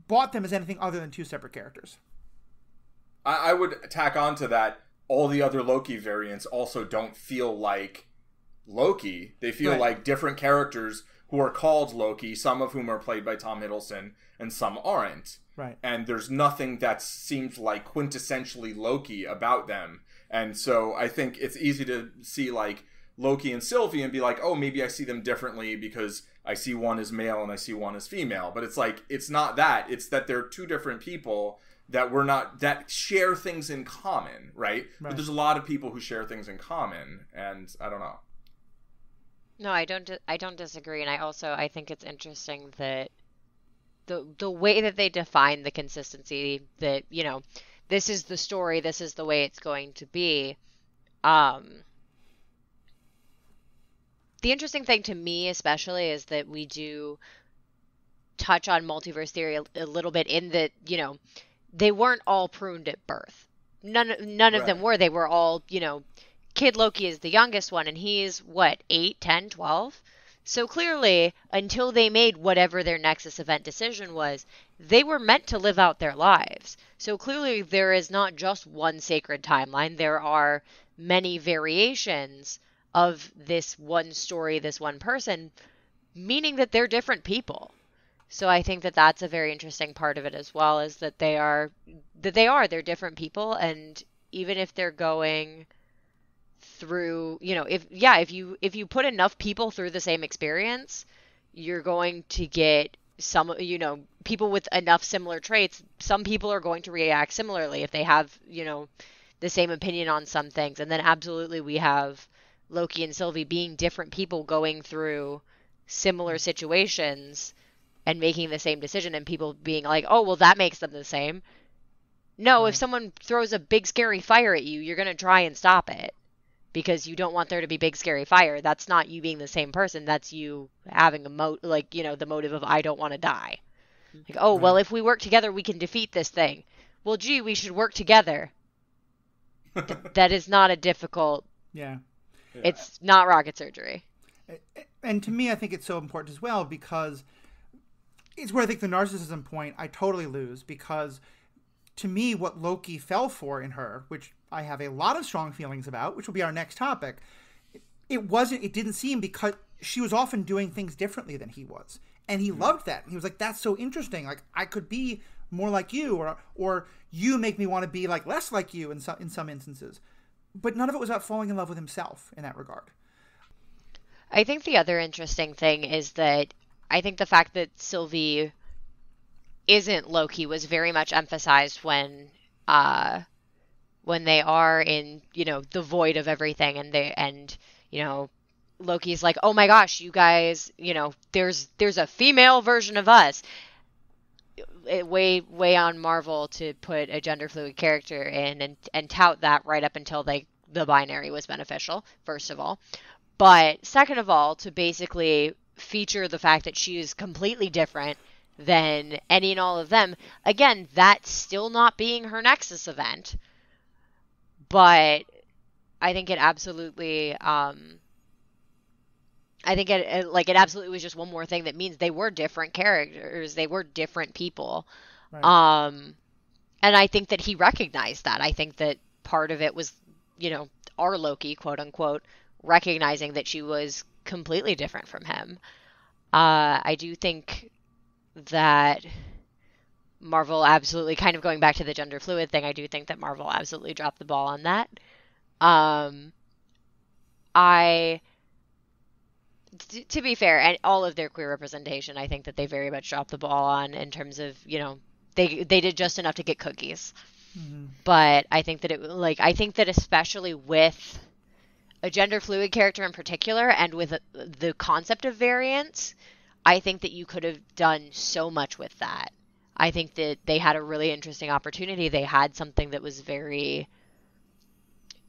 bought them as anything other than two separate characters. I would tack on to that, all the other Loki variants also don't feel like Loki. They feel like different characters who are called Loki, some of whom are played by Tom Hiddleston, and some aren't. Right. And there's nothing that seems like quintessentially Loki about them. And so I think it's easy to see like Loki and Sylvie and be like, oh, maybe I see them differently because I see one as male and I see one as female. But it's like, it's not that. It's that they're two different people that share things in common, right? But there's a lot of people who share things in common, and I don't know. No, I don't disagree, and I think it's interesting that the way that they define the consistency, that, you know, this is the story, this is the way it's going to be. The interesting thing to me especially is that we do touch on multiverse theory a little bit, in that, you know, they weren't all pruned at birth. None of them were. They were all, you know, Kid Loki is the youngest one, and he's, what, 8, 10, 12? So clearly, until they made whatever their Nexus event decision was, they were meant to live out their lives. So clearly there is not just one sacred timeline. There are many variations of this one story, this one person, meaning that they're different people. So I think that that's a very interesting part of it as well, is that they're different people. And even if they're going through, you know, if you put enough people through the same experience, you're going to get some, you know, people with enough similar traits. Some people are going to react similarly if they have, you know, the same opinion on some things. And then absolutely we have Loki and Sylvie being different people going through similar situations and making the same decision, and people being like, oh, well, that makes them the same. No, if someone throws a big scary fire at you, you're going to try and stop it because you don't want there to be big scary fire. That's not you being the same person. That's you having the motive of, I don't want to die. Like, oh, well, if we work together, we can defeat this thing. Well, gee, we should work together. That is not a difficult... Yeah. It's not rocket surgery. And to me, I think it's so important as well, because it's where I think the narcissism point I totally lose, because to me, what Loki fell for in her, which I have a lot of strong feelings about, which will be our next topic, it didn't seem, because she was often doing things differently than he was. And he loved that. He was like, that's so interesting. Like, I could be more like you, or you make me want to be like less like you in some instances. But none of it was about falling in love with himself in that regard. I think the other interesting thing is that I think the fact that Sylvie isn't Loki was very much emphasized when they are in, you know, the void of everything, and you know, Loki's like, oh my gosh, you guys, you know, there's a female version of us. Way on Marvel to put a gender fluid character in and tout that right up until the binary was beneficial, first of all. But second of all, to basically feature the fact that she is completely different than any and all of them. Again, that's still not being her Nexus event. But I think it absolutely... it absolutely was just one more thing that means they were different characters. They were different people. Right. And I think that he recognized that. I think that part of it was, you know, our Loki, quote unquote, recognizing that she was completely different from him. I do think that Marvel absolutely, kind of going back to the gender fluid thing, I do think that Marvel absolutely dropped the ball on that. I, to be fair, and all of their queer representation, I think that they very much dropped the ball on, in terms of, they did just enough to get cookies. Mm-hmm. But I think that I think that especially with a gender fluid character in particular, and with the concept of variance, I think that you could have done so much with that. I think that they had a really interesting opportunity. They had something that was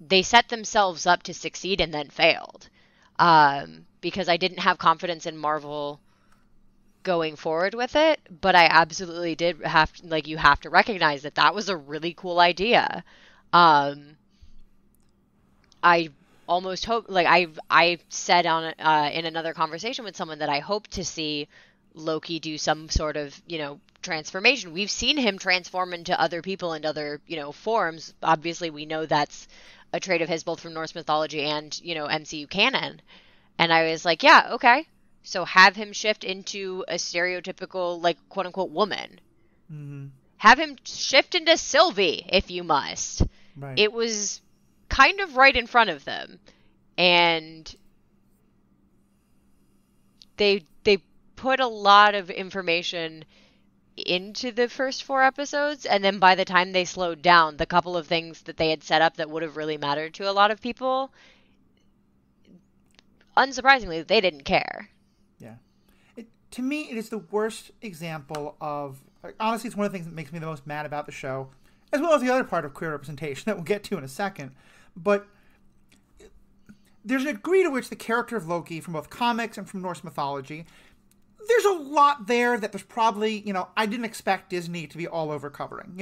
they set themselves up to succeed and then failed. Because I didn't have confidence in Marvel going forward with it, but I absolutely did have to, you have to recognize that that was a really cool idea. I almost hope, I said on in another conversation with someone that I hope to see Loki do some sort of, transformation. We've seen him transform into other people and other, forms. Obviously, we know that's a trait of his, both from Norse mythology and, MCU canon. And I was like, yeah, okay. So have him shift into a stereotypical, quote unquote, woman. Mm-hmm. Have him shift into Sylvie, if you must. Right. It was kind of right in front of them. And they put a lot of information into the first 4 episodes, and then by the time they slowed down, the couple of things that they had set up that would have really mattered to a lot of people, unsurprisingly, they didn't care. Yeah. To me, it is the worst example of... honestly, it's one of the things that makes me the most mad about the show, as well as the other part of queer representation that we'll get to in a second. But there's a degree to which the character of Loki, from both comics and from Norse mythology, there's a lot there that there's probably, I didn't expect Disney to be all over covering.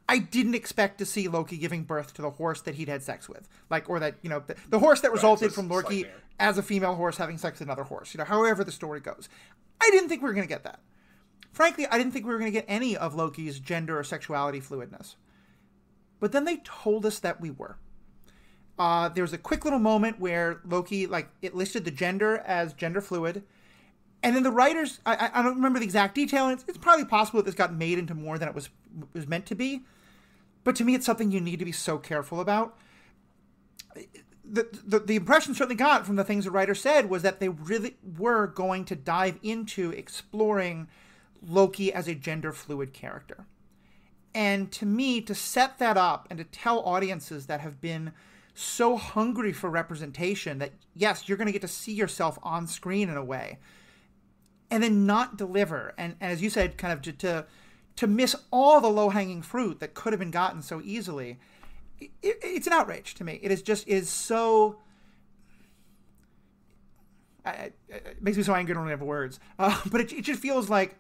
I didn't expect to see Loki giving birth to the horse that he'd had sex with. Or that, the horse that resulted from Loki as a female horse having sex with another horse. However the story goes. I didn't think we were going to get that. Frankly, I didn't think we were going to get any of Loki's gender or sexuality fluidness. But then they told us that we were. There was a quick little moment where Loki, it listed the gender as gender fluid. And then the writers, I don't remember the exact detail, and it's probably possible that this got made into more than it was meant to be. But to me, it's something you need to be so careful about. The impression certainly got from the things the writer said was that they really were going to dive into exploring Loki as a gender fluid character. And to me, to set that up and to tell audiences that have been so hungry for representation that, yes, you're going to get to see yourself on screen in a way, and then not deliver, and as you said, kind of to miss all the low-hanging fruit that could have been gotten so easily, it's an outrage to me. It is so... It makes me so angry I don't have words. But it just feels like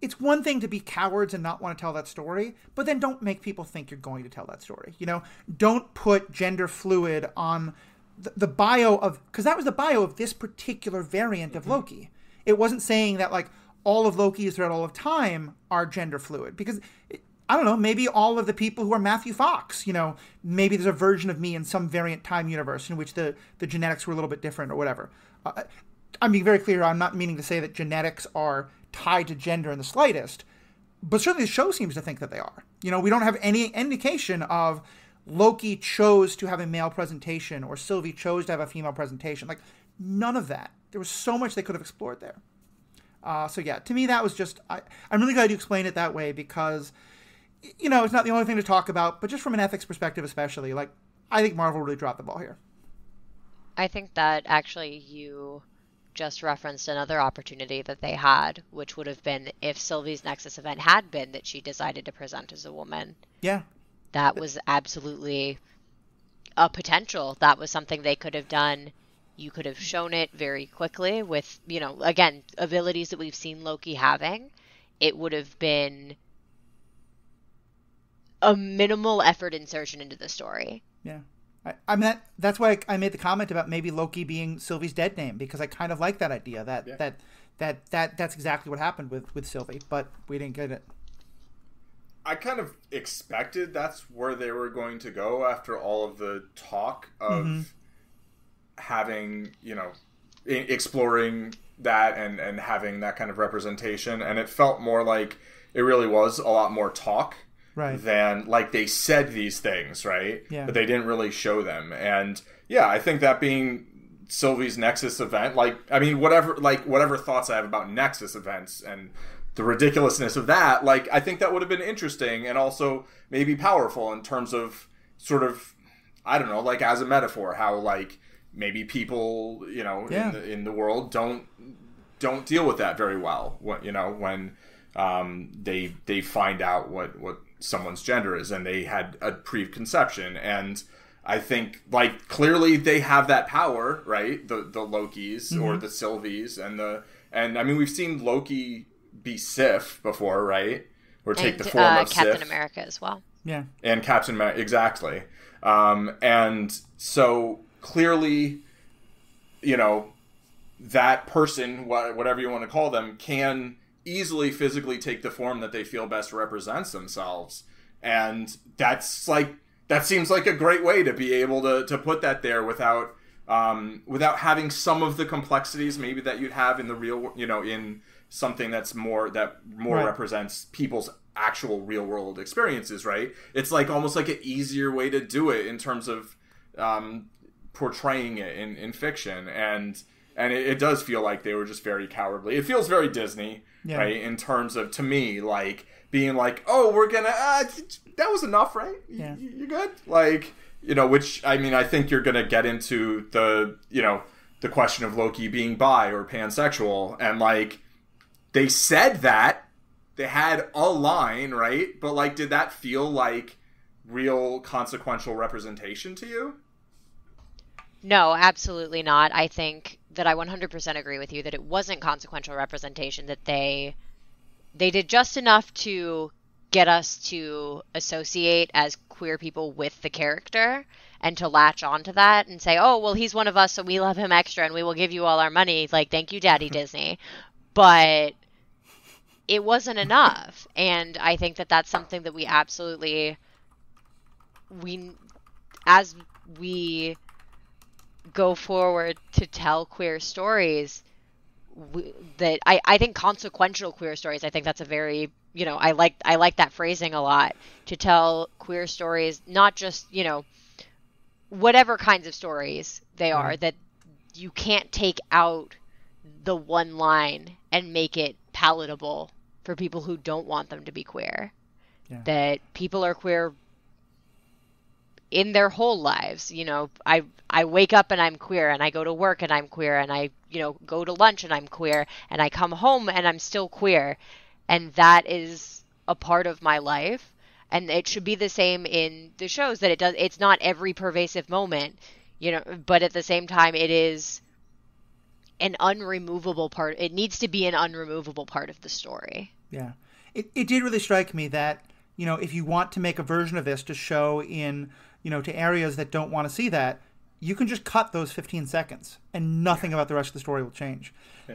it's one thing to be cowards and not want to tell that story, but then don't make people think you're going to tell that story. Don't put gender fluid on the bio of... because that was the bio of this particular variant of Loki. It wasn't saying that, all of Loki's throughout all of time are gender fluid. Because, I don't know, maybe all of the people who are Matthew Fox, maybe there's a version of me in some variant time universe in which the genetics were a little bit different or whatever. I'm being very clear, I'm not meaning to say that genetics are tied to gender in the slightest. But certainly the show seems to think that they are. We don't have any indication of Loki chose to have a male presentation or Sylvie chose to have a female presentation. None of that. There was so much they could have explored there. So yeah, to me that was just... I'm really glad you explained it that way because, it's not the only thing to talk about, but just from an ethics perspective especially, I think Marvel really dropped the ball here. I think that actually you just referenced another opportunity that they had, which would have been if Sylvie's Nexus event had been that she decided to present as a woman. Yeah. That was absolutely a potential. That was something they could have done. You could have shown it very quickly with, again, abilities that we've seen Loki having. It would have been a minimal effort insertion into the story. Yeah. I mean, that's why I made the comment about maybe Loki being Sylvie's dead name, because I kind of like that idea that's exactly what happened with Sylvie, but we didn't get it. I kind of expected that's where they were going to go after all of the talk of having, exploring that and having that kind of representation, and it felt more like it really was a lot more talk than like they said these things, right? Yeah. But they didn't really show them. And yeah, I think that being Sylvie's Nexus event, like, I mean, whatever thoughts I have about Nexus events and the ridiculousness of that, like, I think that would have been interesting and also maybe powerful in terms of sort of, I don't know, like as a metaphor, how like maybe people, you know, in the world don't deal with that very well. When they find out what someone's gender is and they had a preconception. And I think like clearly they have that power, right? The Lokis or the Sylvies and I mean we've seen Loki be Sif before, right? Or take the form of Captain Sif. America as well. Yeah. And Captain America, exactly. And so clearly, you know, that person, whatever you want to call them, can easily physically take the form that they feel best represents themselves. And that seems like a great way to be able to put that there without having some of the complexities maybe that you'd have in the real, you know, in something that more represents people's actual real world experiences, right? It's like almost like an easier way to do it in terms of portraying it in fiction. And it does feel like they were just very cowardly. It feels very Disney, right? In terms of, to me, like being like, oh, we're gonna that was enough, right? Yeah. You're good, like, you know. Which, I mean, I think you're gonna get into the, you know, the question of Loki being bi or pansexual, and like they said that they had a line, right? But like, did that feel like real consequential representation to you? No, absolutely not. I think that I 100% agree with you that it wasn't consequential representation, that they did just enough to get us to associate as queer people with the character and to latch onto that and say, oh, well, he's one of us, so we love him extra and we will give you all our money. Like, thank you, Daddy Disney. But it wasn't enough. And I think that that's something that we absolutely, as we go forward to tell queer stories, that I think consequential queer stories, I think that's a very, you know, I like that phrasing a lot, to tell queer stories, not just, you know, whatever kinds of stories they are, that you can't take out the one line and make it palatable for people who don't want them to be queer. That people are queer in their whole lives. You know, I wake up and I'm queer, and I go to work and I'm queer, and I, you know, go to lunch and I'm queer, and I come home and I'm still queer. And that is a part of my life. And it should be the same in the shows, that it's not every pervasive moment, you know, but at the same time, it is an unremovable part. It needs to be an unremovable part of the story. Yeah. It did really strike me that, you know, if you want to make a version of this to show in, you know, to areas that don't want to see that, you can just cut those 15 seconds and nothing about the rest of the story will change.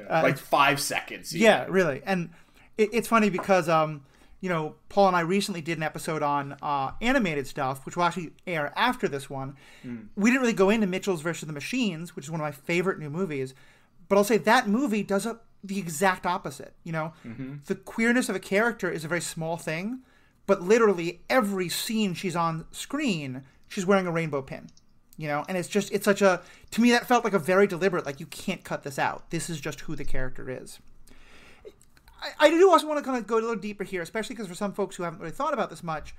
Like 5 seconds. Even. Yeah, really. And it's funny because, you know, Paul and I recently did an episode on animated stuff, which will actually air after this one. We didn't really go into Mitchell's versus the Machines, which is one of my favorite new movies. But I'll say that movie does the exact opposite. You know, the queerness of a character is a very small thing, but literally every scene she's on screen, she's wearing a rainbow pin. You know, and it's such a, to me, that felt like a very deliberate, like, you can't cut this out. This is just who the character is. I do also want to kind of go a little deeper here, especially because for some folks who haven't really thought about this much,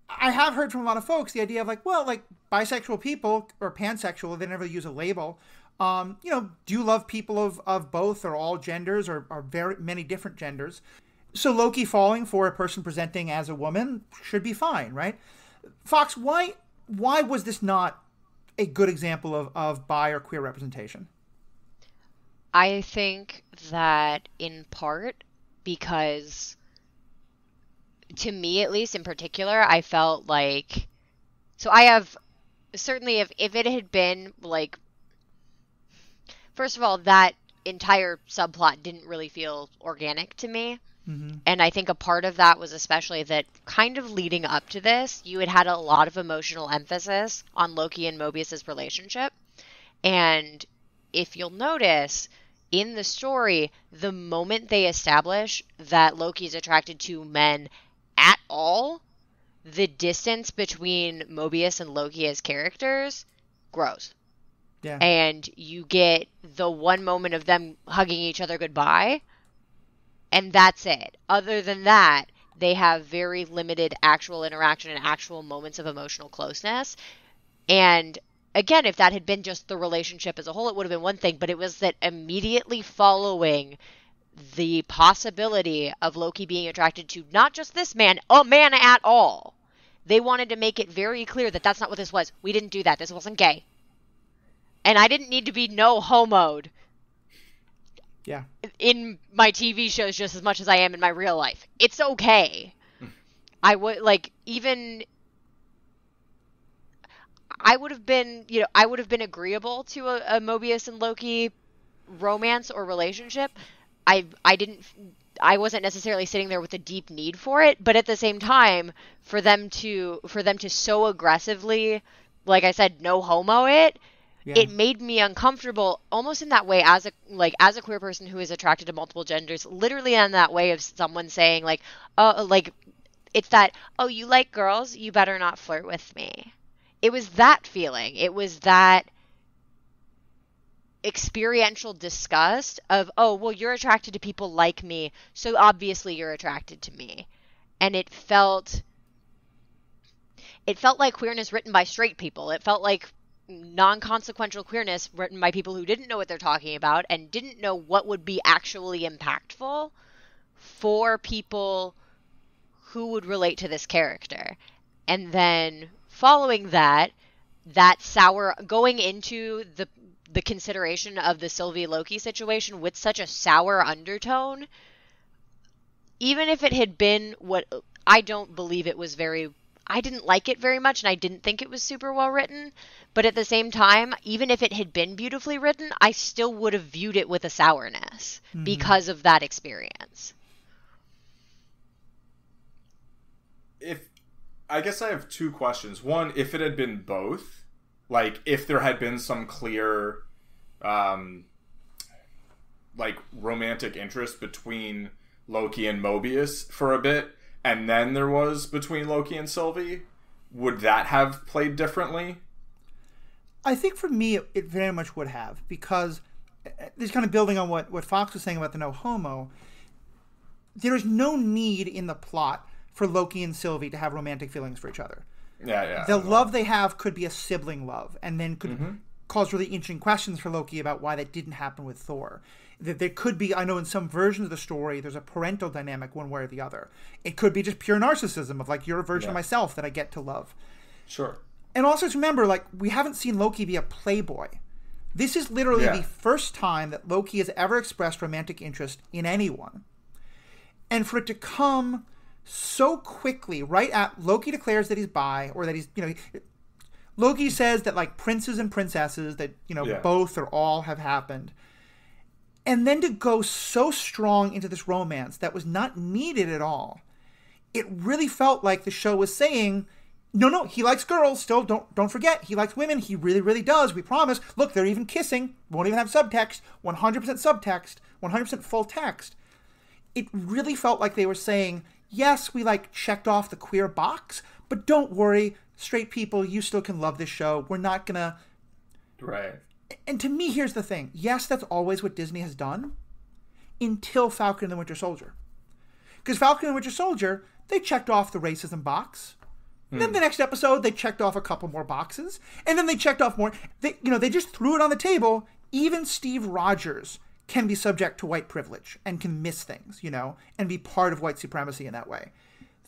I have heard from a lot of folks the idea of like, well, like bisexual people or pansexual, they never use a label. You know, do you love people of both or all genders or very many different genders? So Loki falling for a person presenting as a woman should be fine, right? Fox, why was this not a good example of bi or queer representation? I think that in part because, to me at least in particular, I felt like, so I have, certainly if it had been like, first of all, that entire subplot didn't really feel organic to me. And I think a part of that was especially that kind of leading up to this, you had a lot of emotional emphasis on Loki and Mobius's relationship. And if you'll notice, in the story, the moment they establish that Loki's attracted to men at all, the distance between Mobius and Loki as characters grows. Yeah. And you get the one moment of them hugging each other goodbye, and that's it. Other than that, they have very limited actual interaction and actual moments of emotional closeness. And again, if that had been just the relationship as a whole, it would have been one thing, but it was that immediately following the possibility of Loki being attracted to not just this man, a man at all. They wanted to make it very clear that that's not what this was. We didn't do that. This wasn't gay. And I didn't need to be no homoed in my TV shows just as much as I am in my real life. It's okay. I would, like, even... I would have been agreeable to a Mobius and Loki romance or relationship. I wasn't necessarily sitting there with a deep need for it, but at the same time, for them to so aggressively, like I said, no homo it, it made me uncomfortable almost in that way as a queer person who is attracted to multiple genders, literally in that way of someone saying like, oh, like it's that, oh, you like girls, you better not flirt with me. It was that feeling. It was that experiential disgust of, oh, well, you're attracted to people like me, so obviously you're attracted to me. And it felt like queerness written by straight people. It felt like non-consequential queerness written by people who didn't know what they're talking about and didn't know what would be actually impactful for people who would relate to this character. And then following that sour, going into the consideration of the Sylvie Loki situation with such a sour undertone, even if it had been what I don't believe it was I didn't like it very much and I didn't think it was super well written, but at the same time, even if it had been beautifully written, I still would have viewed it with a sourness because of that experience. I guess I have two questions. One, if it had been both, like if there had been some clear, like romantic interest between Loki and Mobius for a bit, and then there was between Loki and Sylvie, would that have played differently? I think for me, it very much would have, because this kind of building on what Fox was saying about the no homo, there is no need in the plot for Loki and Sylvie to have romantic feelings for each other. Yeah. The love they have could be a sibling love, and then could cause really interesting questions for Loki about why that didn't happen with Thor. There could be, I know in some versions of the story, there's a parental dynamic one way or the other. It could be just pure narcissism of like, you're a version of myself that I get to love. Sure. And also to remember, like, we haven't seen Loki be a playboy. This is literally the first time that Loki has ever expressed romantic interest in anyone. And for it to come so quickly, right at Loki declares that he's bi, or that he's, Loki says that like princes and princesses, that, both or all have happened. And then to go so strong into this romance that was not needed at all, it really felt like the show was saying, no, he likes girls still. Don't forget, he likes women. He really, really does. We promise. Look, they're even kissing. Won't even have subtext. 100% subtext. 100% full text. It really felt like they were saying, yes, we like checked off the queer box, but don't worry, straight people, you still can love this show. We're not gonna... Right. And to me, here's the thing. Yes, that's always what Disney has done until Falcon and the Winter Soldier. Because Falcon and Winter Soldier, they checked off the racism box. Then the next episode, they checked off a couple more boxes. And then they checked off more. They just threw it on the table. Even Steve Rogers can be subject to white privilege and can miss things, and be part of white supremacy in that way.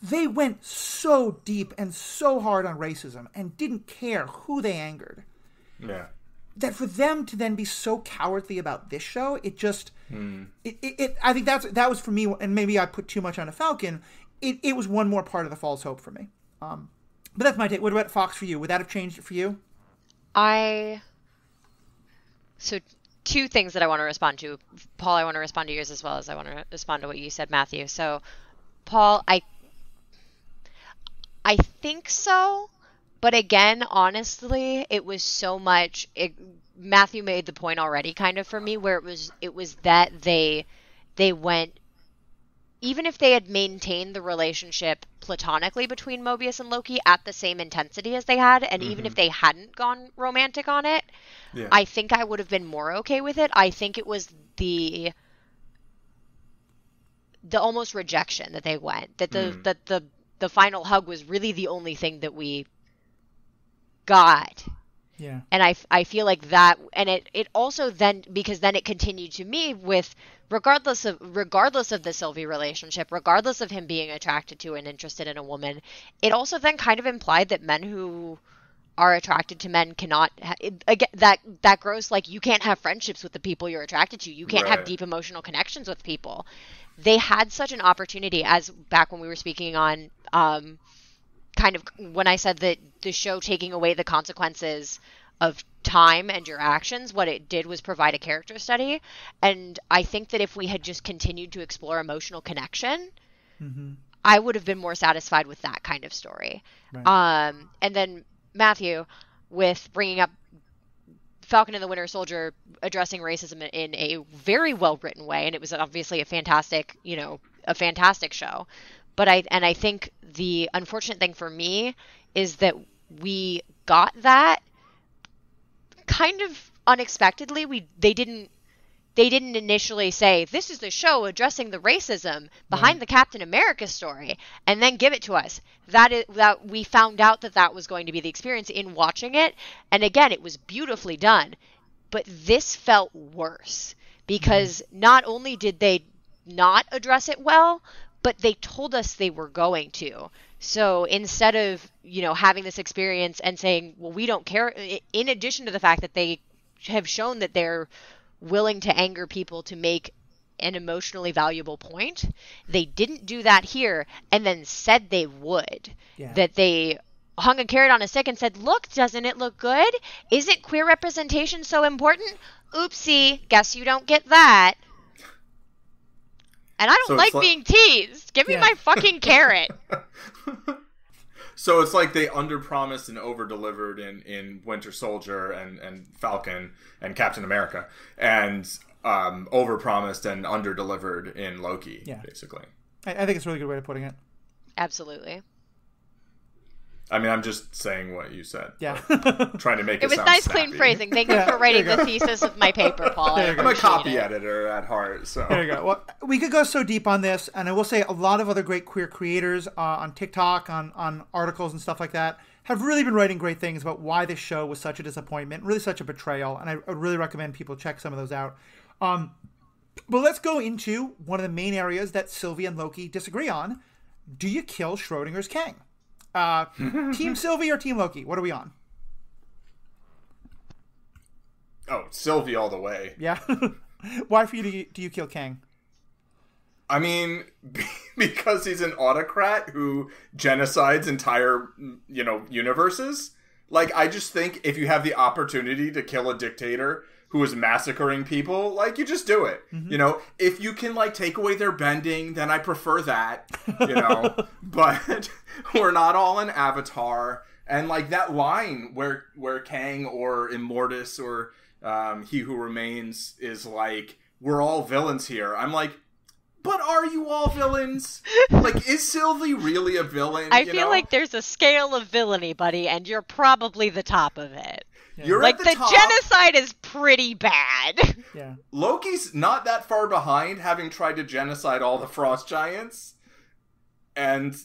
They went so deep and so hard on racism and didn't care who they angered. Yeah. That for them to then be so cowardly about this show, it just... I think that was for me, and maybe I put too much on a Falcon, it was one more part of the false hope for me. But that's my take. What about Fox for you? Would that have changed it for you? So two things that I want to respond to. Paul, I want to respond to yours as well as I want to respond to what you said, Matthew. So, Paul, I think so. But again, honestly, it was so much Matthew made the point already kind of for me, where it was that they went, even if they had maintained the relationship platonically between Mobius and Loki at the same intensity as they had, and even if they hadn't gone romantic on it, I think I would have been more okay with it. I think it was the almost rejection that they went, that the final hug was really the only thing that we got. Yeah. And I feel like that, and it also then, because then it continued to me with, regardless of the Sylvie relationship, regardless of him being attracted to and interested in a woman, it also then kind of implied that men who are attracted to men cannot, again, that gross, like, you can't have friendships with the people you're attracted to. You can't have deep emotional connections with people. They had such an opportunity, as back when we were speaking on, kind of when I said that the show taking away the consequences of time and your actions, what it did was provide a character study. And I think that if we had just continued to explore emotional connection, I would have been more satisfied with that kind of story. Right. And then Matthew, with bringing up Falcon and the Winter Soldier addressing racism in a very well written way, and it was obviously a fantastic show. But I think the unfortunate thing for me is that we got that kind of unexpectedly. They didn't initially say, this is the show addressing the racism behind the Captain America story, and then give it to us. That we found out that was going to be the experience in watching it. And again, it was beautifully done, but this felt worse because not only did they not address it well, but they told us they were going to. So instead of, having this experience and saying, well, we don't care, in addition to the fact that they have shown that they're willing to anger people to make an emotionally valuable point, they didn't do that here, and then said they would. Yeah. That they hung a carrot on a stick and said, look, doesn't it look good? Isn't queer representation so important? Oopsie, guess you don't get that. And I don't like being teased. Give me my fucking carrot. So it's like they underpromised and over-delivered in Winter Soldier and Falcon and Captain America, and overpromised and under-delivered in Loki, basically. I think it's a really good way of putting it. Absolutely. I mean, I'm just saying what you said. Yeah. Trying to make it was sound nice, snappy. Clean phrasing. Thank you for writing the thesis of my paper, Paul. I'm a copy editor at heart, so. There you go. Well, we could go so deep on this, and I will say a lot of other great queer creators on TikTok, on articles and stuff like that, have really been writing great things about why this show was such a disappointment, really such a betrayal, and I would really recommend people check some of those out. But let's go into one of the main areas that Sylvie and Loki disagree on. Do you kill Schrödinger's Kang? Team Sylvie or Team Loki? What are we on? Oh, Sylvie all the way. Yeah? Why for you do you kill Kang? I mean, because he's an autocrat who genocides entire, universes. Like, I just think if you have the opportunity to kill a dictator who is massacring people, like, you just do it. Mm-hmm. If you can, like, take away their bending, then I prefer that, But we're not all in Avatar. And, like, that line where Kang or Immortus or He Who Remains is like, we're all villains here. I'm like, but are you all villains? Like, is Sylvie really a villain? I feel like there's a scale of villainy, buddy, and you're probably the top of it. Yeah. You're like, at the the top. Genocide is pretty bad. Yeah. Loki's not that far behind, having tried to genocide all the Frost Giants. And,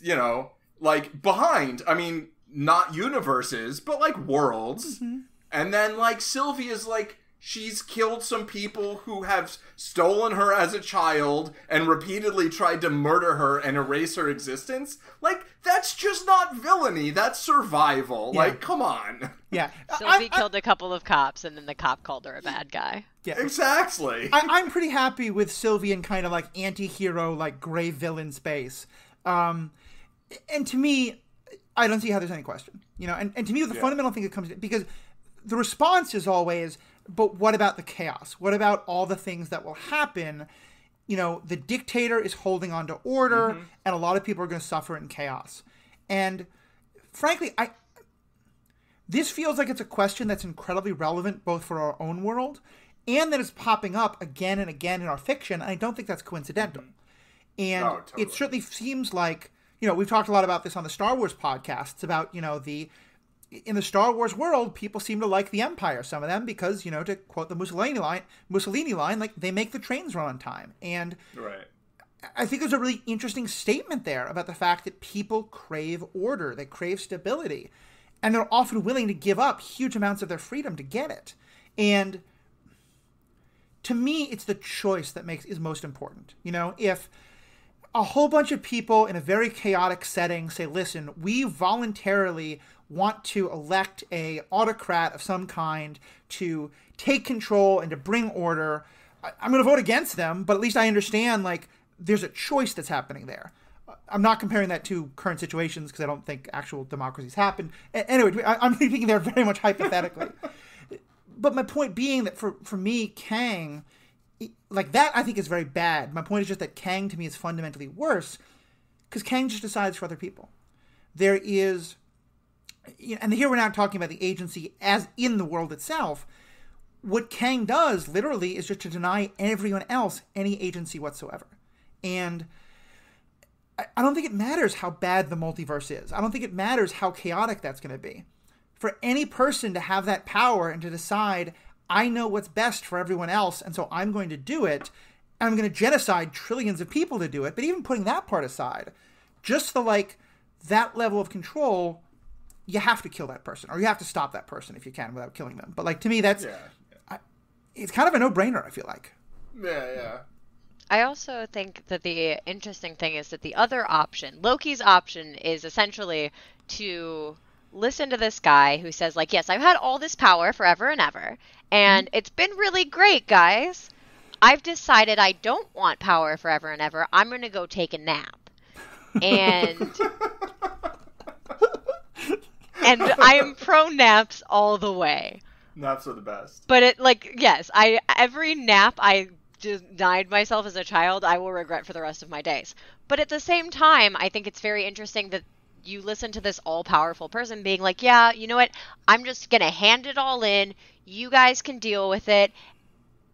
like, behind, I mean, not universes, but, like, worlds. Mm-hmm. And then, like, Sylvie is, like, she's killed some people who have stolen her as a child and repeatedly tried to murder her and erase her existence. Like, that's just not villainy. That's survival. Yeah. Like, come on. Yeah. Sylvie killed a couple of cops, and then the cop called her a bad guy. Yeah. Exactly. I'm pretty happy with Sylvie in kind of, like, anti-hero, like, gray villain space. And to me, I don't see how there's any question. And to me, the fundamental thing that comes in, because the response is always, but what about the chaos? What about all the things that will happen? The dictator is holding on to order, and a lot of people are going to suffer in chaos. And frankly, this feels like it's a question that's incredibly relevant both for our own world and that it's popping up again and again in our fiction. And I don't think that's coincidental. And totally. It certainly seems like, we've talked a lot about this on the Star Wars podcast. It's about, in the Star Wars world, people seem to like the Empire, some of them, because, to quote the Mussolini line, like, they make the trains run on time. And right. I think there's a really interesting statement there about the fact that people crave order, they crave stability, and they're often willing to give up huge amounts of their freedom to get it. And to me, it's the choice that is most important. If a whole bunch of people in a very chaotic setting say, listen, we voluntarily want to elect a autocrat of some kind to take control and to bring order, I'm going to vote against them, but at least I understand, like, there's a choice that's happening there. I'm not comparing that to current situations because I don't think actual democracies happen. Anyway, I'm thinking they're very much hypothetically. But my point being that for me, Kang, like, that I think is very bad. My point is just that Kang to me is fundamentally worse because Kang just decides for other people. There is, and here we're not talking about the agency as in the world itself. What Kang does literally is just to deny everyone else any agency whatsoever. And I don't think it matters how bad the multiverse is. I don't think it matters how chaotic that's going to be. For any person to have that power and to decide, I know what's best for everyone else, and so I'm going to do it, and I'm going to genocide trillions of people to do it, but even putting that part aside, just that level of control, you have to kill that person, or you have to stop that person if you can without killing them. But, like, to me, that's... Yeah. It's kind of a no-brainer, I feel like. Yeah. I also think that the interesting thing is that the other option, Loki's option, is essentially to listen to this guy who says, like, yes, I've had all this power forever and ever, and it's been really great, guys. I've decided I don't want power forever and ever. I'm going to go take a nap. And I am pro naps all the way. Naps are the best. But yes, every nap I denied myself as a child, I will regret for the rest of my days. But at the same time, I think it's very interesting that you listen to this all-powerful person being like, yeah, you know what? I'm just going to hand it all in. You guys can deal with it.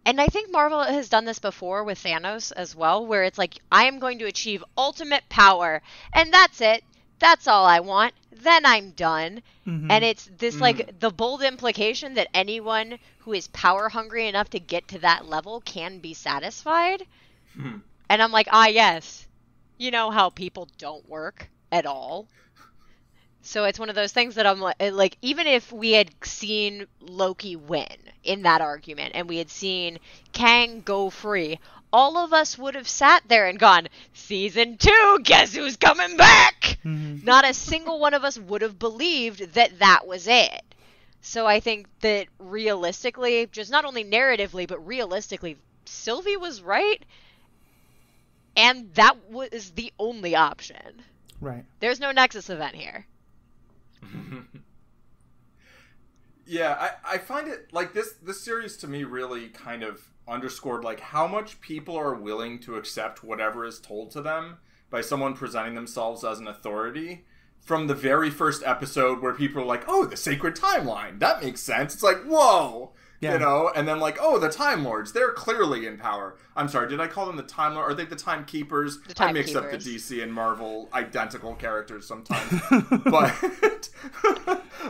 And I think Marvel has done this before with Thanos as well, where it's like, I am going to achieve ultimate power, and that's it. That's all I want. Then I'm done. Mm-hmm. And it's this, like, the bold implication that anyone who is power hungry enough to get to that level can be satisfied. Hmm. And I'm like, yes. You know how people don't work at all. So it's one of those things that I'm like, even if we had seen Loki win in that argument and we had seen Kang go free, all of us would have sat there and gone, season 2, guess who's coming back? Mm-hmm. Not a single one of us would have believed that was it. So I think that realistically, just not only narratively, but realistically, Sylvie was right. And that was the only option. Right. There's no Nexus event here. Yeah, I find it, like, this series to me really kind of underscored, like, how much people are willing to accept whatever is told to them by someone presenting themselves as an authority. From the very first episode where people are like, oh, the sacred timeline, that makes sense. It's like, whoa, you know? And then like, oh, the Time Lords, they're clearly in power. I'm sorry, did I call them the Time Lords? Are they the Timekeepers? I mix up the DC and Marvel identical characters sometimes.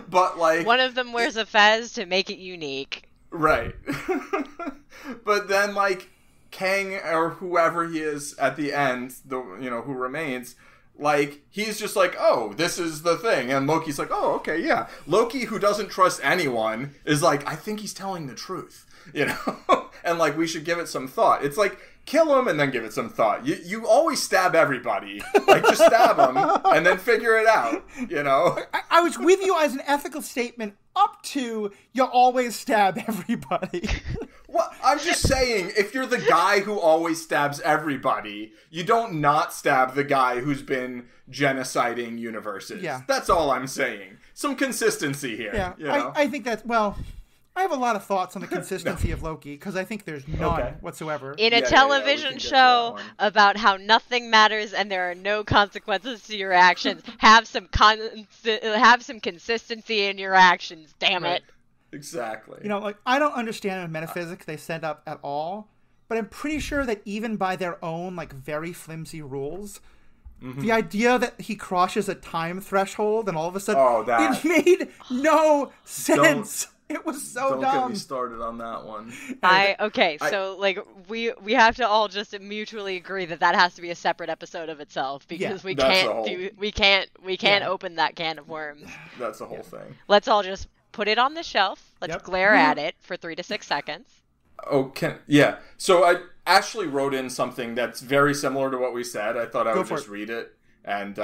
but like... one of them wears a fez to make it unique. Right. But then like, Kang or whoever he is at the end, who remains... like, he's just like, oh, this is the thing. And Loki's like, oh, okay, yeah. Loki, who doesn't trust anyone, is like, I think he's telling the truth, And, like, we should give it some thought. It's like, kill him and then give it some thought. You always stab everybody. Like, just stab them and then figure it out, I was with you as an ethical statement up to you always stab everybody. Well, I'm just saying, if you're the guy who always stabs everybody, you don't not stab the guy who's been genociding universes. Yeah. That's all I'm saying. Some consistency here. Yeah, I think that's, well, I have a lot of thoughts on the consistency of Loki, because I think there's none whatsoever. In a television show about how nothing matters and there are no consequences to your actions, have some consistency in your actions, damn it. Exactly. You know, like, I don't understand the metaphysics they set up at all, but I'm pretty sure that even by their own, like, very flimsy rules, the idea that he crosses a time threshold and all of a sudden it made no sense. It was so dumb. Don't get me started on that one. So like we have to all just mutually agree that has to be a separate episode of itself, because we can't open that can of worms. That's the whole thing. Let's all just put it on the shelf. Let's glare at it for 3 to 6 seconds. So I actually wrote in something that's very similar to what we said. I thought I would just read it, and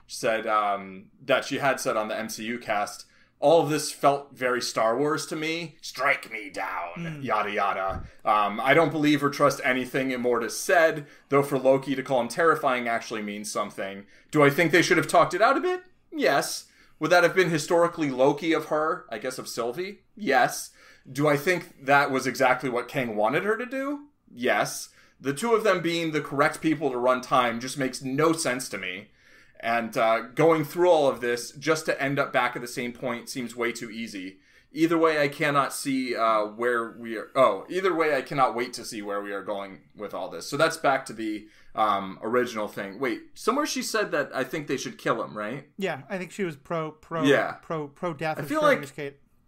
said that she had said on the MCU cast, all of this felt very Star Wars to me. Strike me down, yada yada. I don't believe or trust anything Immortus said, though for Loki to call him terrifying actually means something. Do I think they should have talked it out a bit? Yes. Would that have been historically Loki of her? I guess of Sylvie? Yes. Do I think that was exactly what Kang wanted her to do? Yes. The two of them being the correct people to run time just makes no sense to me. And going through all of this just to end up back at the same point seems way too easy. Either way, I cannot see where we are. Either way, I cannot wait to see where we are going with all this. So that's back to the original thing. Wait, somewhere she said that I think they should kill him, right? Yeah, I think she was pro death. I feel like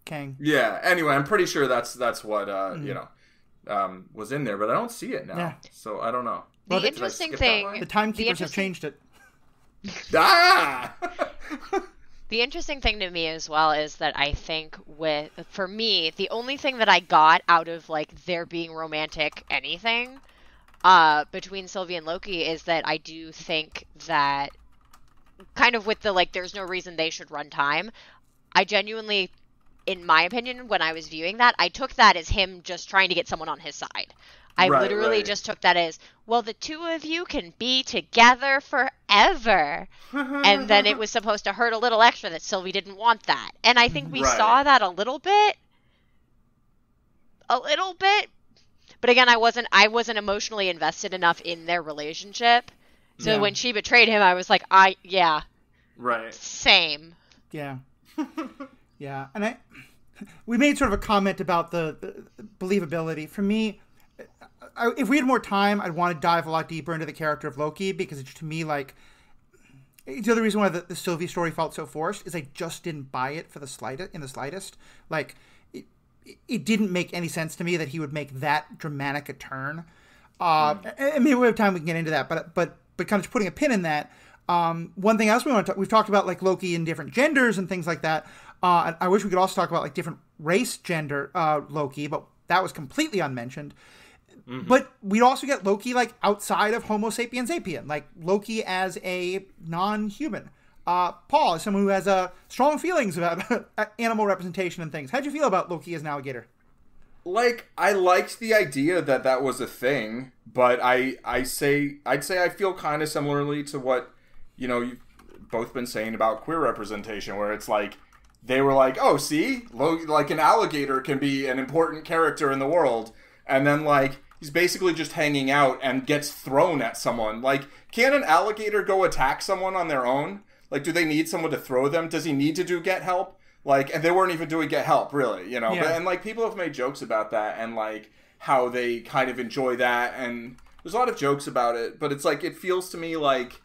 Kang. Yeah. Anyway, I'm pretty sure that's what was in there, but I don't see it now. Yeah. So I don't know. The interesting thing, the timekeepers have changed it. The interesting thing to me as well is that I think for me, the only thing that I got out of like there being romantic anything between Sylvie and Loki is that I do think that kind of with the like there's no reason they should run time, I genuinely, in my opinion, when I was viewing that, I took that as him just trying to get someone on his side. I literally just took that as, well, the two of you can be together forever. And then it was supposed to hurt a little extra that Sylvie didn't want that. And I think we saw that a little bit. But again, I wasn't emotionally invested enough in their relationship. So when she betrayed him, I was like, same. Yeah. Yeah. And we made sort of a comment about the believability. For me, if we had more time, I'd want to dive a lot deeper into the character of Loki, because it's, to me, like, the other reason why the Sylvie story felt so forced is I just didn't buy it in the slightest. Like, it didn't make any sense to me that he would make that dramatic a turn. And maybe we have time, we can get into that, but kind of putting a pin in that. One thing else we've talked about, like, Loki in different genders and things like that. And I wish we could also talk about, like, different race gender Loki, but that was completely unmentioned. But we'd also get Loki, like, outside of Homo sapiens sapien, like Loki as a non-human. Paul, as someone who has strong feelings about animal representation and things. How'd you feel about Loki as an alligator? Like, I liked the idea that was a thing, but I'd say I feel kind of similarly to what, you've both been saying about queer representation, where it's like, they were like, oh, see? Like, an alligator can be an important character in the world. And then, like, he's basically just hanging out and gets thrown at someone. Like, can an alligator go attack someone on their own? Like, do they need someone to throw them? Does he need to get help? Like, and they weren't even doing get help, really, Yeah. But, and, like, people have made jokes about that and, like, how they kind of enjoy that. And there's a lot of jokes about it. But it's like, it feels to me like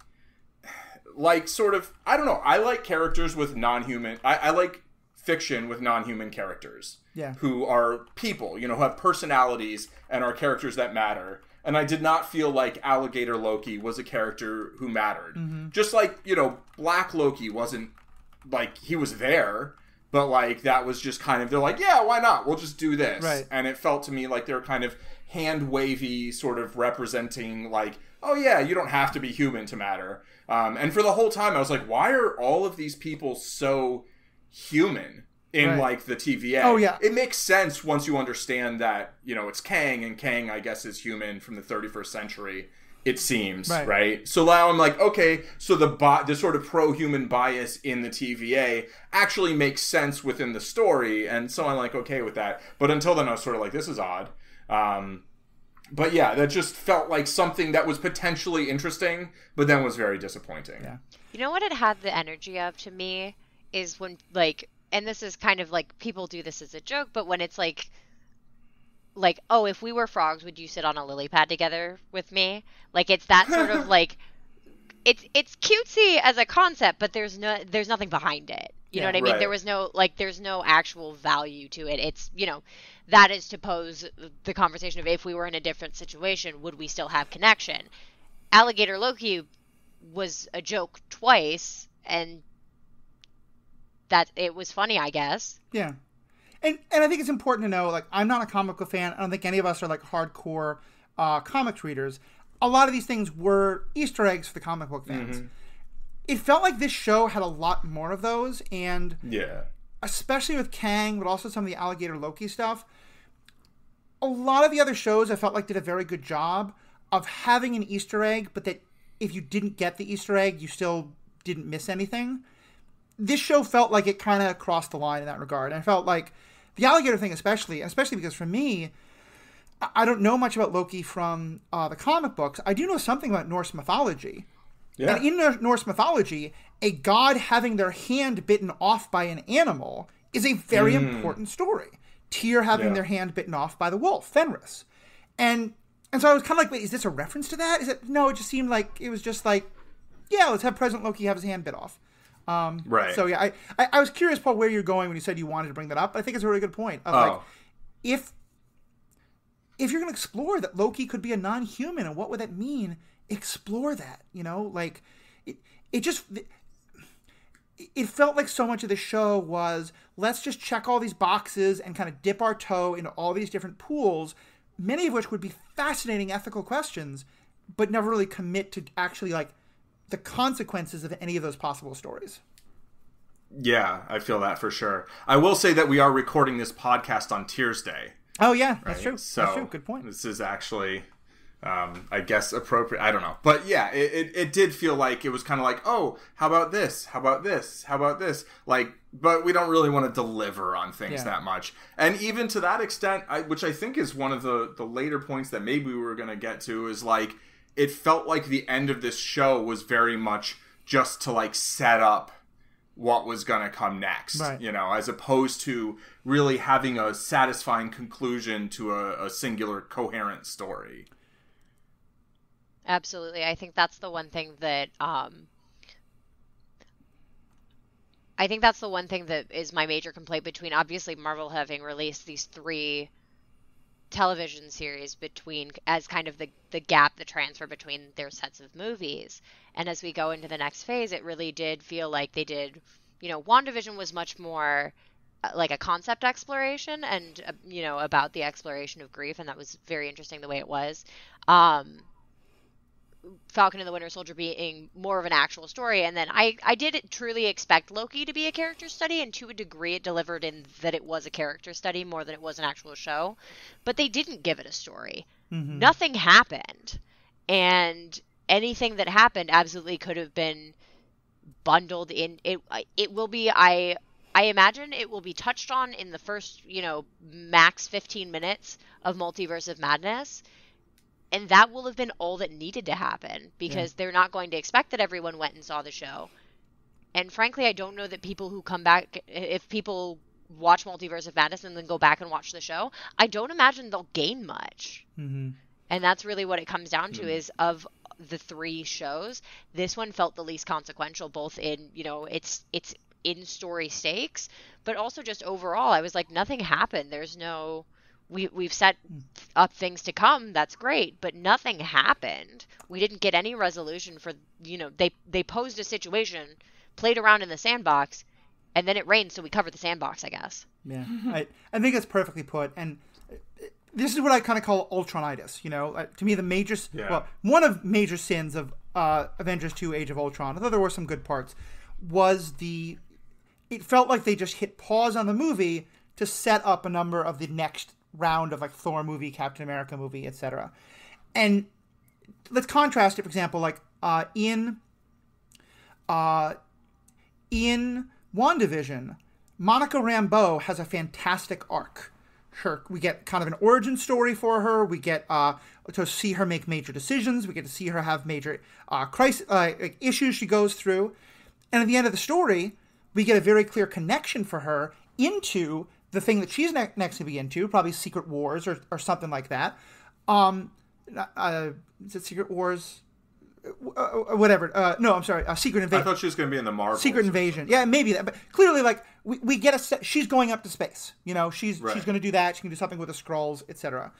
sort of, I don't know. I like characters with non-human. I like fiction with non-human characters. Yeah. Who are people, who have personalities and are characters that matter. And I did not feel like Alligator Loki was a character who mattered. Mm-hmm. Just like, Black Loki wasn't, like, he was there, but, like, that was just kind of, they're like, yeah, why not? We'll just do this. Right. And it felt to me like they were kind of hand-wavy, sort of representing, like, oh, yeah, you don't have to be human to matter. And for the whole time, I was like, why are all of these people so human in, like, the TVA? Oh, yeah. It makes sense once you understand that, it's Kang, and Kang, I guess, is human from the 31st century. it seems, right? So now I'm like, okay, so the sort of pro-human bias in the TVA actually makes sense within the story, and so I'm like, okay with that. But until then, I was sort of like, this is odd. But yeah, that just felt like something that was potentially interesting, but then was very disappointing. Yeah. You know what it had the energy of to me is when, like, and this is kind of like, people do this as a joke, but when it's like, oh, if we were frogs, would you sit on a lily pad together with me? Like, it's that sort of like, it's cutesy as a concept, but there's nothing behind it. You know what I mean? Right. There's no actual value to it. It's, that is to pose the conversation of, if we were in a different situation, would we still have connection? Alligator Loki was a joke twice, and that it was funny, I guess. Yeah. And I think it's important to know, like, I'm not a comic book fan. I don't think any of us are, like, hardcore comics readers. A lot of these things were Easter eggs for the comic book fans. Mm-hmm. It felt like this show had a lot more of those, and especially with Kang, but also some of the Alligator Loki stuff. A lot of the other shows I felt like did a very good job of having an Easter egg, but that if you didn't get the Easter egg, you still didn't miss anything. This show felt like it kind of crossed the line in that regard. And I felt like the alligator thing especially because for me, I don't know much about Loki from the comic books. I do know something about Norse mythology. Yeah. And in Norse mythology, a god having their hand bitten off by an animal is a very important story. Tyr having their hand bitten off by the wolf, Fenris. And so I was kind of like, wait, is this a reference to that? No, it just seemed like it was just like, yeah, let's have President Loki have his hand bit off. Right. So yeah, I was curious, Paul, where you're going when you said you wanted to bring that up. But I think it's a really good point. Of like, if you're going to explore that Loki could be a non-human, and what would that mean? Explore that. Like it felt like so much of the show was, let's just check all these boxes and kind of dip our toe into all these different pools, many of which would be fascinating ethical questions, but never really commit to actually like the consequences of any of those possible stories. Yeah, I feel that for sure. I will say that we are recording this podcast on Tears Day. Oh yeah, that's true. So that's true. Good point. This is actually, I guess, appropriate. I don't know. But yeah, it did feel like it was kind of like, oh, how about this? How about this? How about this? Like, but we don't really want to deliver on things that much. And even to that extent, which I think is one of the later points that maybe we were going to get to, is like, it felt like the end of this show was very much just to like set up what was going to come next, right. As opposed to really having a satisfying conclusion to a singular coherent story. Absolutely. I think that's the one thing that is my major complaint between, obviously, Marvel having released these 3 television series between, as kind of the gap, the transfer between their sets of movies. And as we go into the next phase, it really did feel like they did, WandaVision was much more like a concept exploration and, about the exploration of grief. And that was very interesting the way it was. Falcon and the Winter Soldier being more of an actual story. And then I did truly expect Loki to be a character study, and to a degree it delivered in that it was a character study more than it was an actual show. But they didn't give it a story. Mm-hmm. Nothing happened. And anything that happened absolutely could have been bundled in. It will be, I imagine it will be touched on in the first, max 15 minutes of Multiverse of Madness. And that will have been all that needed to happen, because they're not going to expect that everyone went and saw the show. And frankly, I don't know that people who come back, if people watch Multiverse of Madness and then go back and watch the show, I don't imagine they'll gain much. Mm-hmm. And that's really what it comes down to, is of the 3 shows, this one felt the least consequential, both in, it's in story stakes, but also just overall. I was like, nothing happened. There's no... We've set up things to come. That's great, but nothing happened. We didn't get any resolution for, they posed a situation, played around in the sandbox, and then it rained, so we covered the sandbox, I guess. Yeah, I think it's perfectly put. And this is what I kind of call Ultronitis. To me, one of major sins of Avengers 2: Age of Ultron, although there were some good parts, was it felt like they just hit pause on the movie to set up a number of the next round of like Thor movie, Captain America movie, etc. And let's contrast it, for example, like in WandaVision, Monica Rambeau has a fantastic arc. We get kind of an origin story for her. We get to see her make major decisions. We get to see her have major issues she goes through. And at the end of the story, we get a very clear connection for her into the thing that she's next to be into, probably Secret Wars or something like that. Is it Secret Wars? Whatever. No, I'm sorry. Secret Invasion. I thought she was going to be in the Marvels. Secret Invasion. Yeah, maybe that. But clearly, like, we get she's going up to space. You know, she's going to do that. She can do something with the Skrulls, etc.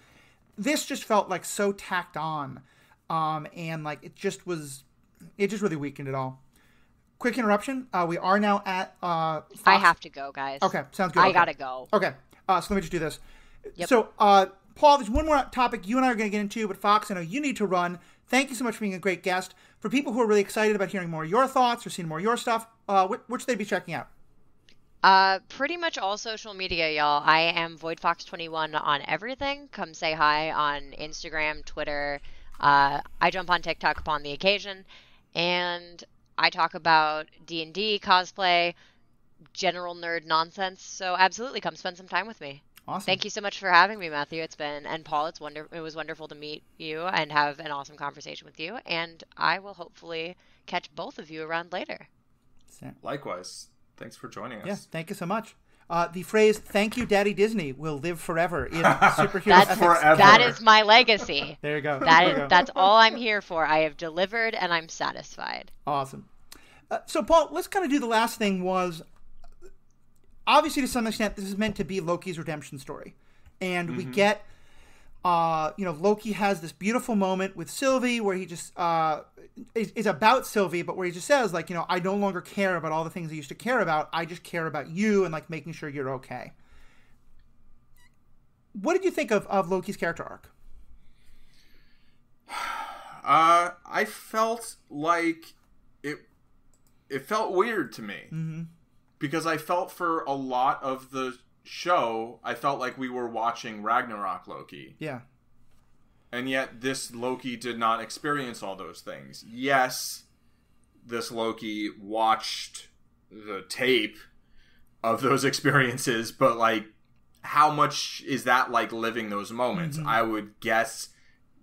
This just felt like so tacked on, and like it just really weakened it all. Quick interruption. We are now at. Fox. I have to go, guys. Okay, sounds good. I gotta go. Okay, so let me just do this. Yep. So, Paul, there's one more topic you and I are going to get into, but Fox, I know you need to run. Thank you so much for being a great guest. For people who are really excited about hearing more of your thoughts or seeing more of your stuff, which should they be checking out? Pretty much all social media, y'all. I am VoidFox21 on everything. Come say hi on Instagram, Twitter. I jump on TikTok upon the occasion, and I talk about D&D, cosplay, general nerd nonsense. So absolutely, come spend some time with me. Awesome. Thank you so much for having me, Matthew. And Paul, it was wonderful to meet you and have an awesome conversation with you. And I will hopefully catch both of you around later. Likewise. Thanks for joining us. Yeah, thank you so much. The phrase "Thank you, Daddy Disney" will live forever in superhero ethics. Forever. That is my legacy. There you go. That's all I'm here for. I have delivered and I'm satisfied. Awesome. So, Paul, let's kind of do the last thing was, obviously, to some extent, this is meant to be Loki's redemption story. And we get, Loki has this beautiful moment with Sylvie where he just, is about Sylvie, but where he just says, like, I no longer care about all the things I used to care about. I just care about you and, like, making sure you're okay. What did you think of Loki's character arc? I felt like it felt weird to me. Mm-hmm. Because I felt for a lot of the show, I felt like we were watching Ragnarok Loki. Yeah. And yet this Loki did not experience all those things. Yes, this Loki watched the tape of those experiences, but, like, how much is that like living those moments? Mm-hmm. I would guess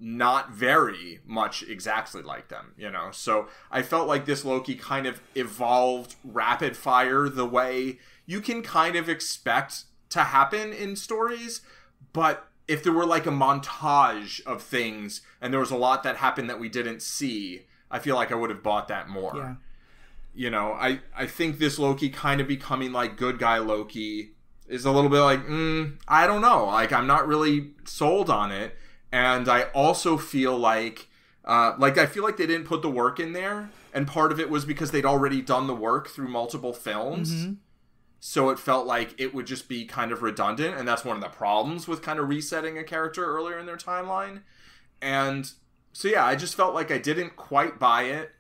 not very much exactly like them, So I felt like this Loki kind of evolved rapid fire the way you can kind of expect to happen in stories. But if there were like a montage of things and there was a lot that happened that we didn't see, I feel like I would have bought that more. Yeah. I think this Loki kind of becoming like good guy Loki is a little bit like, I don't know. Like, I'm not really sold on it. And I also feel like I feel like they didn't put the work in there. And part of it was because they'd already done the work through multiple films. Mm-hmm. So it felt like it would just be kind of redundant. And that's one of the problems with kind of resetting a character earlier in their timeline. And so, yeah, I just felt like I didn't quite buy it.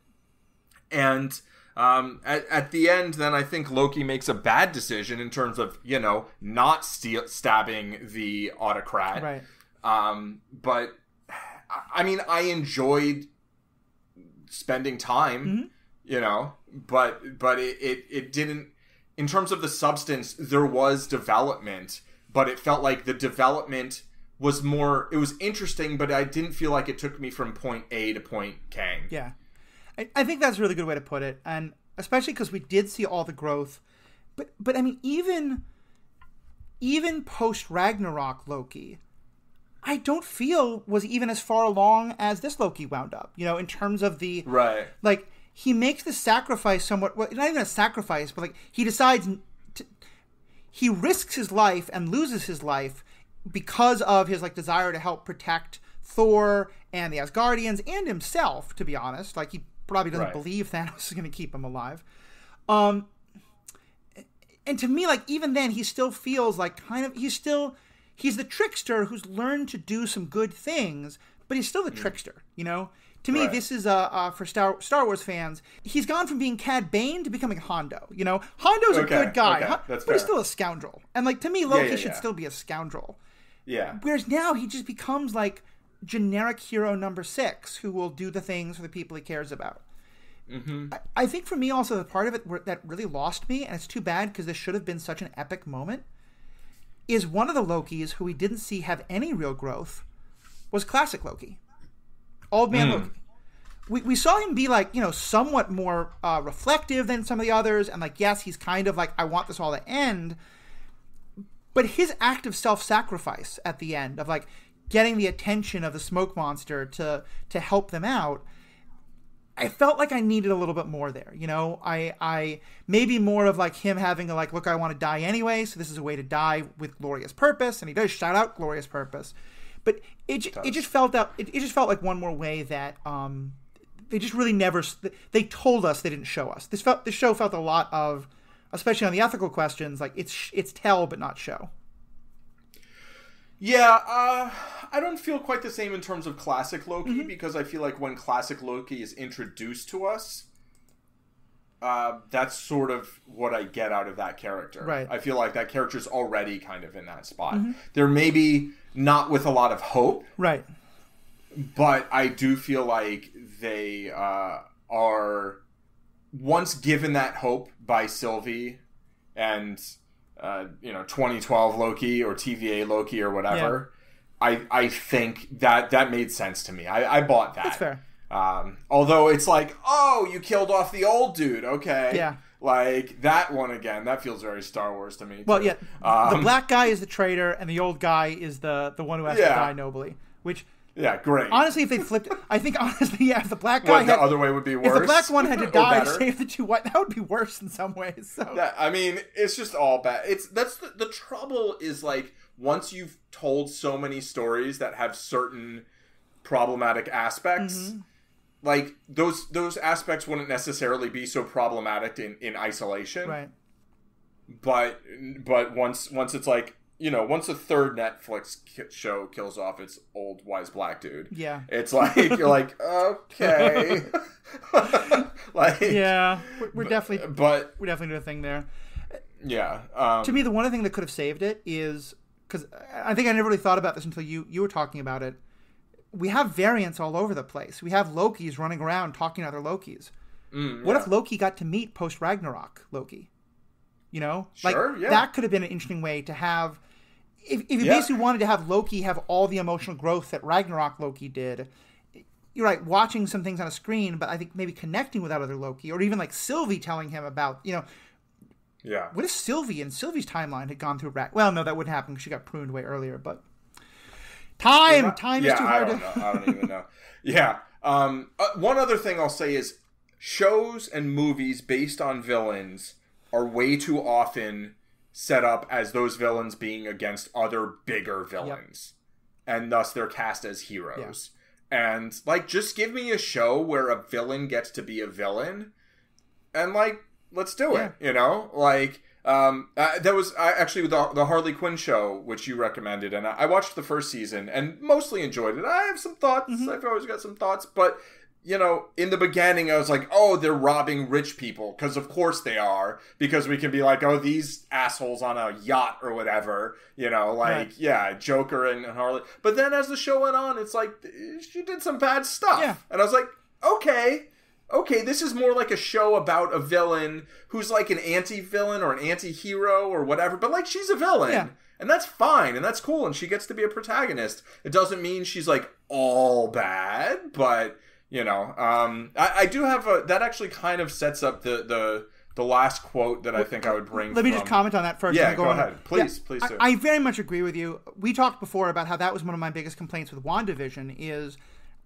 And at the end, then I think Loki makes a bad decision in terms of, not stabbing the autocrat. Right. But I mean, I enjoyed spending time, but it didn't, in terms of the substance, there was development, but it felt like the development was more, it was interesting, but I didn't feel like it took me from point A to point Kang. Yeah. I think that's a really good way to put it. And especially because we did see all the growth, but I mean, even post Ragnarok Loki, I don't feel was even as far along as this Loki wound up, in terms of the... Right. Like, he makes the sacrifice somewhat... Well, not even a sacrifice, but, like, he decides... He risks his life and loses his life because of his, like, desire to help protect Thor and the Asgardians and himself, to be honest. Like, he probably doesn't believe Thanos is going to keep him alive. And to me, like, even then, he still feels like kind of... He's the trickster who's learned to do some good things, but he's still the trickster, To me, this is, for Star Wars fans, he's gone from being Cad Bane to becoming Hondo, Hondo's a good guy, but he's still a scoundrel. And, like, to me, Loki should still be a scoundrel. Yeah. Whereas now he just becomes, like, generic hero number 6 who will do the things for the people he cares about. Mm-hmm. I think for me also the part of it that really lost me, and it's too bad because this should have been such an epic moment, is one of the Lokis who we didn't see have any real growth was classic Loki. Old man Loki. We saw him be like, somewhat more reflective than some of the others, and like, yes, he's kind of like, I want this all to end, but his act of self-sacrifice at the end of like getting the attention of the smoke monster to help them out, I felt like I needed a little bit more there. I maybe more of like him having to like, look, I want to die anyway, so this is a way to die with glorious purpose, and he does shout out glorious purpose, but it just felt like one more way that they just really never. They told us, they didn't show us. This show felt a lot of, especially on the ethical questions, like it's tell but not show. Yeah, I don't feel quite the same in terms of classic Loki, because I feel like when classic Loki is introduced to us, that's sort of what I get out of that character. Right. I feel like that character's already kind of in that spot. They're maybe not with a lot of hope. Right. But I do feel like they are, once given that hope by Sylvie and 2012 Loki or TVA Loki or whatever, I think that made sense to me. I bought that. That's fair. Although it's like, oh, you killed off the old dude. Okay. Yeah. Like, that one again, that feels very Star Wars to me. Well, too. yeah. The black guy is the traitor, and the old guy is the one who has to die nobly. Which... Yeah, great. Honestly, if they flipped, I think if the black guy the other way would be worse. If the black one had to die to save the two white, that would be worse in some ways. So it's just all bad. That's the trouble is like once you've told so many stories that have certain problematic aspects, like those aspects wouldn't necessarily be so problematic in isolation. Right. But once it's like, once a third Netflix show kills off its old wise black dude, it's like you're like, okay, like we're definitely doing a thing there. Yeah. To me, the one thing that could have saved it is because I think I never really thought about this until you were talking about it. We have variants all over the place. We have Lokis running around talking to other Lokis. What if Loki got to meet post Ragnarok Loki? That could have been an interesting way to have. If you basically wanted to have Loki have all the emotional growth that Ragnarok Loki did, you're right, watching some things on a screen, but I think maybe connecting with that other Loki, or even like Sylvie telling him about, what if Sylvie and Sylvie's timeline had gone through Well, no, that wouldn't happen because she got pruned way earlier, but time is too hard I don't even know. Yeah. One other thing I'll say is shows and movies based on villains are way too often set up as those villains being against other bigger villains. And thus they're cast as heroes. Yeah. And, like, just give me a show where a villain gets to be a villain. And, like, let's do it, Like, that was actually the Harley Quinn show, which you recommended. And I watched the first season and mostly enjoyed it. I have some thoughts. I've always got some thoughts. But... in the beginning, I was like, oh, they're robbing rich people. Because of course they are. Because we can be like, oh, these assholes on a yacht or whatever. Joker and Harley. But then as the show went on, it's like, she did some bad stuff. Yeah. And I was like, okay, this is more like a show about a villain who's like an anti-villain or an anti-hero or whatever. But like, she's a villain. Yeah. And that's fine. And that's cool. And she gets to be a protagonist. It doesn't mean she's like all bad, but... I do have that actually kind of sets up the last quote that I think I would bring. Let me just comment on that first. Yeah, go ahead. Please do. I very much agree with you. We talked before about how that was one of my biggest complaints with WandaVision is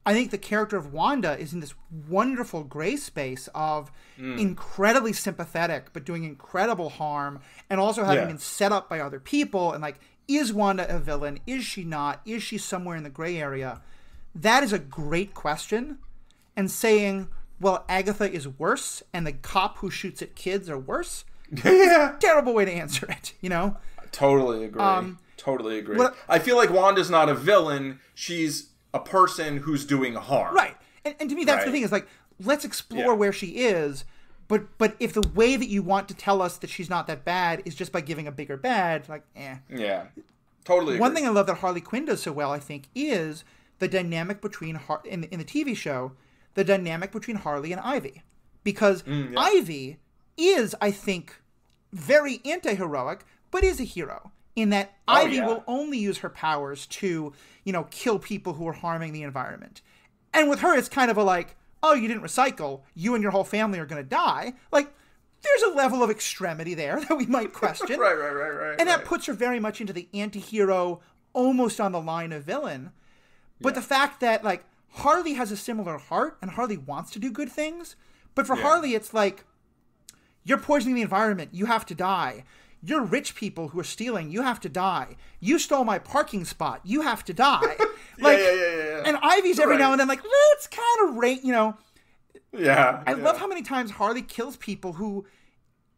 I think the character of Wanda is in this wonderful gray space of incredibly sympathetic but doing incredible harm and also having been set up by other people and like, is Wanda a villain? Is she not? Is she somewhere in the gray area? That is a great question. And saying, well, Agatha is worse and the cop who shoots at kids are worse. Terrible way to answer it, Totally agree. I feel like Wanda's not a villain. She's a person who's doing harm. Right. And to me, that's the thing is like, let's explore where she is. But if the way that you want to tell us that she's not that bad is just by giving a bigger bad, like, Yeah. Totally agree. One thing I love that Harley Quinn does so well, I think, is the dynamic between in the TV show, the dynamic between Harley and Ivy, because Ivy is, I think, very anti-heroic, but is a hero in that Ivy will only use her powers to, kill people who are harming the environment. And with her, it's kind of a like, oh, you didn't recycle, you and your whole family are going to die. Like, there's a level of extremity there that we might question. Right. And that puts her very much into the anti-hero, almost on the line of villain. But the fact that, like, Harley has a similar heart, and Harley wants to do good things, but for Harley, it's like, you're poisoning the environment, you have to die. You're rich people who are stealing, you have to die. You stole my parking spot, you have to die. Like, and Ivy's every now and then like, let's kind of I love how many times Harley kills people who,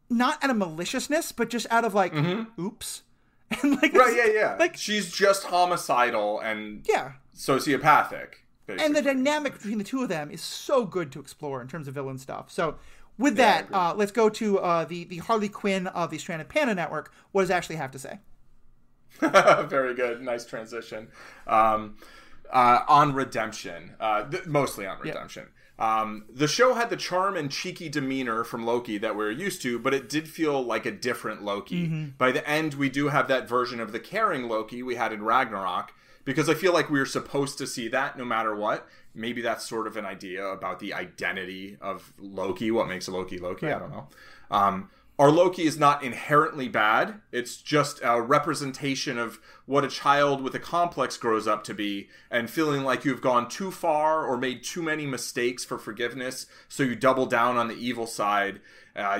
not out of maliciousness, but just out of like, oops. And like, Like, she's just homicidal and sociopathic, basically. And the dynamic between the two of them is so good to explore in terms of villain stuff. So with that, let's go to the Harley Quinn of the Stranded Panda Network. What does Ashley have to say? Very good. Nice transition. On redemption. Mostly on redemption. The show had the charm and cheeky demeanor from Loki that we're used to, but it did feel like a different Loki. By the end, we do have that version of the caring Loki we had in Ragnarok, because I feel like we were supposed to see that no matter what. Maybe that's sort of an idea about the identity of Loki, what makes Loki Loki, I don't know. Our Loki is not inherently bad. It's just a representation of what a child with a complex grows up to be, and feeling like you've gone too far or made too many mistakes for forgiveness, so you double down on the evil side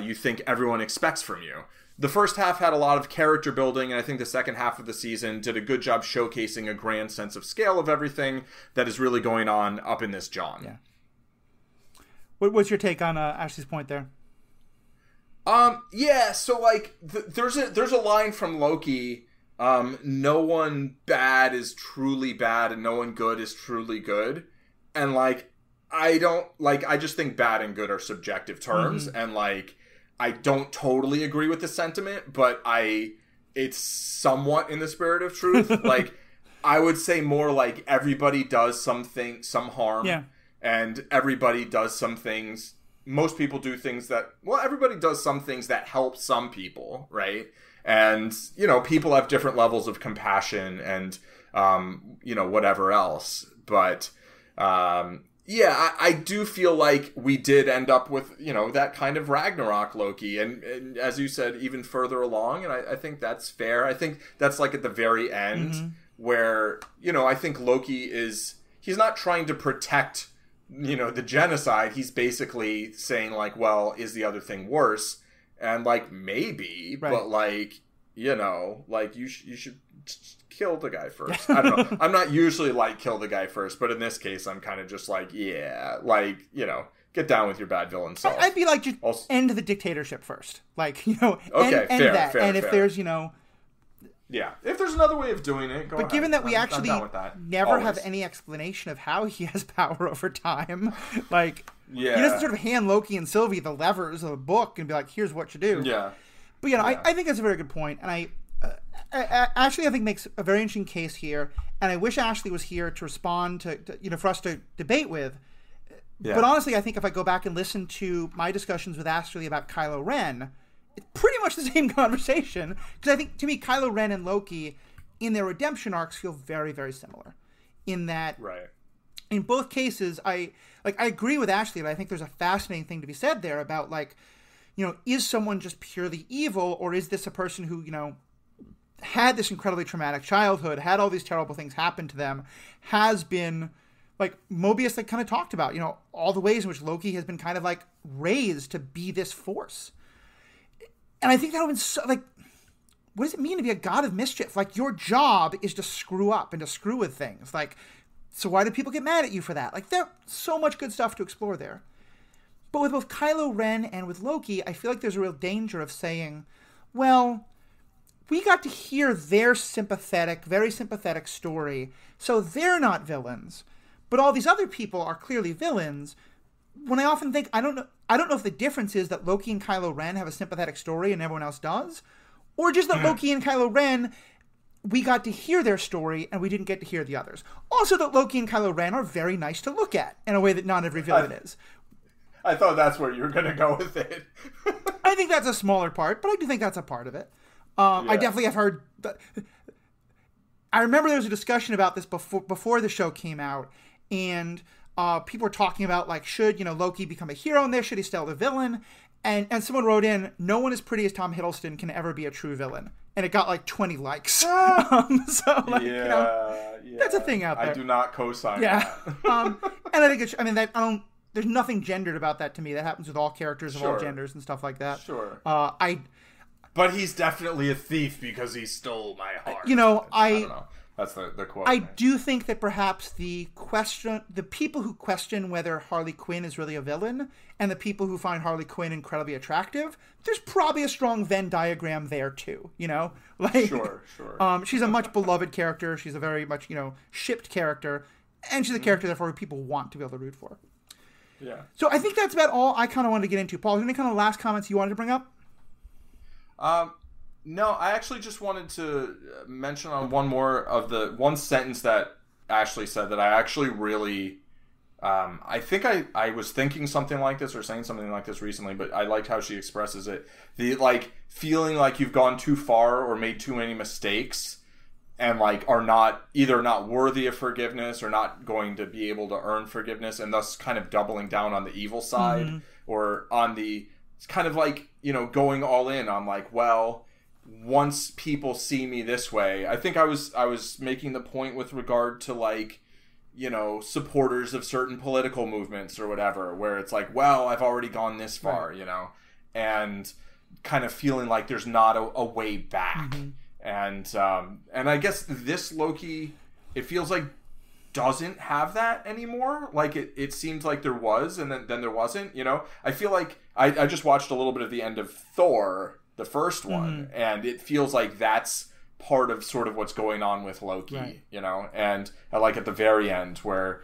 you think everyone expects from you. The first half had a lot of character building, and I think the second half of the season did a good job showcasing a grand sense of scale of everything that is really going on up in this John. Yeah. What's your take on Ashley's point there? So like there's a line from Loki, no one bad is truly bad and no one good is truly good. And like I just think bad and good are subjective terms, and like I don't totally agree with the sentiment, but it's somewhat in the spirit of truth. Like I would say more like everybody does some harm, and everybody does some things. Most people do things everybody does some things that help some people, right? And, people have different levels of compassion and, whatever else. But, I do feel like we did end up with, that kind of Ragnarok Loki. And as you said, even further along. And I think that's fair. I think that's like at the very end where, I think Loki he's not trying to protect the genocide. He's basically saying like, well, is the other thing worse? And like, maybe, but like, like you should kill the guy first. I don't know. I'm not usually like kill the guy first, but in this case, I'm kind of just like, get down with your bad villain self. I'd be like, just end the dictatorship first. Like, end that. Fair, if there's, if there's another way of doing it, go ahead. But given that we actually never have Always. any explanation of how he has power over time, like, he doesn't sort of hand Loki and Sylvie the levers of the book and be like, here's what you do. Yeah. But, I think that's a very good point. And Ashley, I think, makes a very interesting case here. And I wish Ashley was here to respond to for us to debate with. Yeah. But honestly, I think if I go back and listen to my discussions with Ashley about Kylo Ren, it's pretty much the same conversation, because I think, to me, Kylo Ren and Loki in their redemption arcs feel very, very similar in that in both cases, I agree with Ashley that I think there's a fascinating thing to be said there about, like, is someone just purely evil, or is this a person who, had this incredibly traumatic childhood, had all these terrible things happen to them, has been, like Mobius kind of talked about, all the ways in which Loki has been kind of like raised to be this force. And I think that would have been so, like, what does it mean to be a god of mischief? Like, your job is to screw up and to screw with things. Like, so why do people get mad at you for that? Like, there's so much good stuff to explore there. But with both Kylo Ren and with Loki, I feel like there's a real danger of saying, well, we got to hear their very sympathetic story, so they're not villains. But all these other people are clearly villains. When I often think, I don't know if the difference is that Loki and Kylo Ren have a sympathetic story and everyone else does, or just that Loki and Kylo Ren we got to hear their story and we didn't get to hear the others. Also, that Loki and Kylo Ren are very nice to look at in a way that not every villain is. I thought that's where you were going to go with it. I think that's a smaller part, but I do think that's a part of it. I definitely have heard... I remember there was a discussion about this before the show came out, and people were talking about, like, should, Loki become a hero in this? Should he still the villain? And someone wrote in, no one as pretty as Tom Hiddleston can ever be a true villain. And it got, like, 20 likes. That's a thing out there. I do not co-sign that. And I think there's nothing gendered about that to me. That happens with all characters of all genders and stuff like that. Sure. But he's definitely a thief because he stole my heart. I don't know. That's the quote. I do think that perhaps the people who question whether Harley Quinn is really a villain and the people who find Harley Quinn incredibly attractive, there's probably a strong Venn diagram there too, Sure. She's a much beloved character. She's a very much, shipped character. And she's a character, therefore, people want to be able to root for. Yeah. So I think that's about all I kind of wanted to get into. Paul, is there any kind of last comments you wanted to bring up? No, I actually just wanted to mention on one sentence that Ashley said that I actually really, I think I was thinking something like this or saying something like this recently, but I liked how she expresses it. The, like, feeling like you've gone too far or made too many mistakes and, like, are either not worthy of forgiveness or not going to be able to earn forgiveness, and thus kind of doubling down on the evil side or on the, it's kind of like, going all in on, like, well, once people see me this way, I think I was making the point with regard to, like, supporters of certain political movements or whatever, where it's like, well, I've already gone this far, and kind of feeling like there's not a way back. And I guess this Loki, it feels like doesn't have that anymore. Like it seemed like there was, and then there wasn't, I feel like I just watched a little bit of the end of Thor, the first one, and it feels like that's part of sort of what's going on with Loki, and I like at the very end where,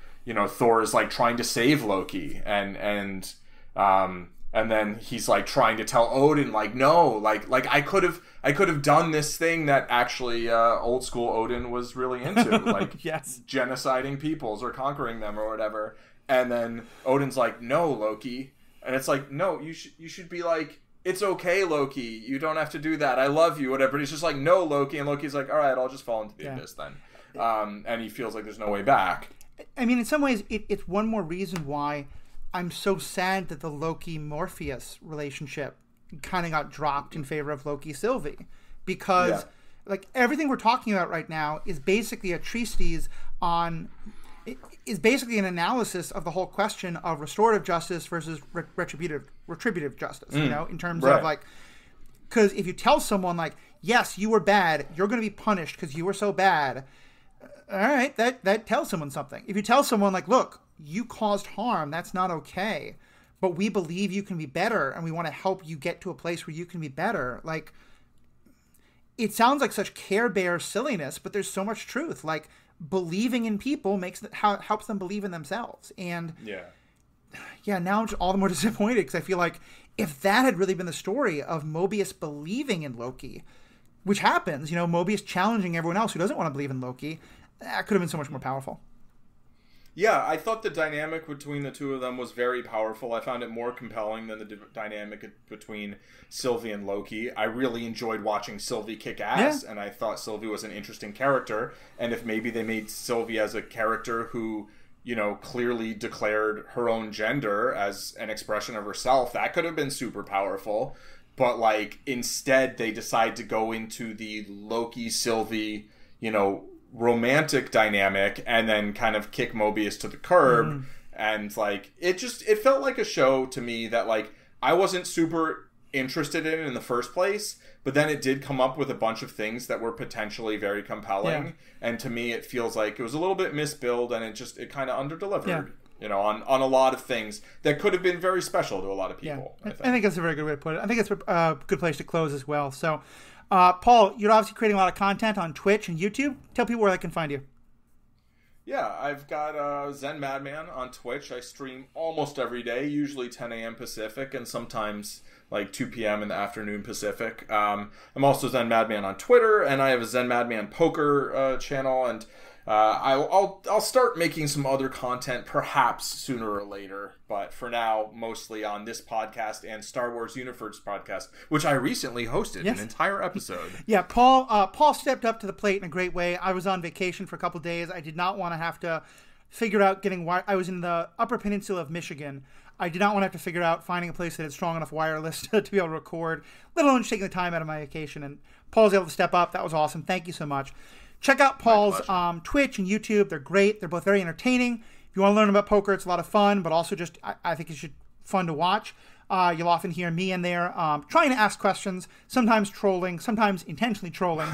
Thor is like trying to save Loki and then he's like trying to tell Odin, like, no, like I could have done this thing that actually old school Odin was really into, like genociding peoples or conquering them or whatever. And then Odin's like, no, Loki. And it's like, no, you should be like, it's okay, Loki. You don't have to do that. I love you, whatever. But he's just like, no, Loki. And Loki's like, all right, I'll just fall into the abyss then. And he feels like there's no way back. I mean, in some ways, it's one more reason why I'm so sad that the Loki-Morpheus relationship kind of got dropped in favor of Loki-Sylvie. Because, like, everything we're talking about right now is basically a treatise on... is basically an analysis of the whole question of restorative justice versus retributive justice, in terms of, like... Because if you tell someone, like, yes, you were bad, you're going to be punished because you were so bad... All right, that tells someone something. If you tell someone, like, look, you caused harm, that's not okay, but we believe you can be better, and we want to help you get to a place where you can be better, like, it sounds like such Care Bear silliness, but there's so much truth. Like, believing in people helps them believe in themselves. And now I'm just all the more disappointed because I feel like if that had really been the story of Mobius believing in Loki, which happens, Mobius challenging everyone else who doesn't want to believe in Loki, that could have been so much more powerful. Yeah, I thought the dynamic between the two of them was very powerful. I found it more compelling than the dynamic between Sylvie and Loki. I really enjoyed watching Sylvie kick ass, and I thought Sylvie was an interesting character. And if maybe they made Sylvie as a character who, clearly declared her own gender as an expression of herself, that could have been super powerful. But, like, instead they decide to go into the Loki-Sylvie, romantic dynamic and then kind of kick Mobius to the curb. And, like, it felt like a show to me that, like, I wasn't super interested in the first place, but then it did come up with a bunch of things that were potentially very compelling. And to me it feels like it was a little bit misbilled, and it kind of underdelivered. On a lot of things that could have been very special to a lot of people. I think that's a very good way to put it. I think it's a good place to close as well. So, Paul, you're obviously creating a lot of content on Twitch and YouTube. Tell people where they can find you. Yeah, I've got Zen Madman on Twitch. I stream almost every day, usually 10 a.m. Pacific, and sometimes like 2 p.m. in the afternoon Pacific. I'm also Zen Madman on Twitter, and I have a Zen Madman poker channel, and I'll start making some other content perhaps sooner or later, but for now, mostly on this podcast and Star Wars Universe podcast, which I recently hosted an entire episode. Yeah, Paul stepped up to the plate in a great way. I was on vacation for a couple days. I did not want to have to figure out I was in the Upper Peninsula of Michigan. I did not want to have to figure out finding a place that had strong enough wireless to be able to record, let alone just taking the time out of my vacation. And Paul was able to step up. That was awesome. Thank you so much. Check out Paul's Twitch and YouTube. They're great. They're both very entertaining. If you want to learn about poker, it's a lot of fun, but also just, I think it's fun to watch. You'll often hear me in there trying to ask questions, sometimes trolling, sometimes intentionally trolling.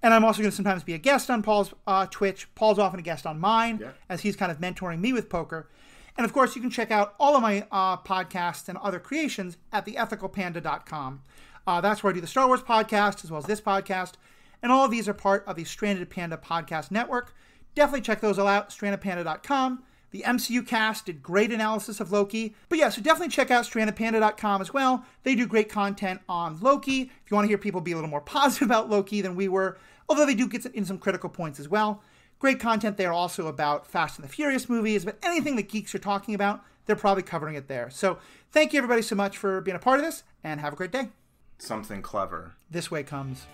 And I'm also going to sometimes be a guest on Paul's Twitch. Paul's often a guest on mine, as he's kind of mentoring me with poker. And of course, you can check out all of my podcasts and other creations at theethicalpanda.com. That's where I do the Star Wars podcast, as well as this podcast. And all of these are part of the Stranded Panda podcast network. Definitely check those all out, strandedpanda.com. The MCU cast did great analysis of Loki. But yeah, so definitely check out strandedpanda.com as well. They do great content on Loki. If you want to hear people be a little more positive about Loki than we were, although they do get in some critical points as well. Great content there also about Fast and the Furious movies, but anything that geeks are talking about, they're probably covering it there. So thank you everybody so much for being a part of this, and have a great day. Something clever. This way comes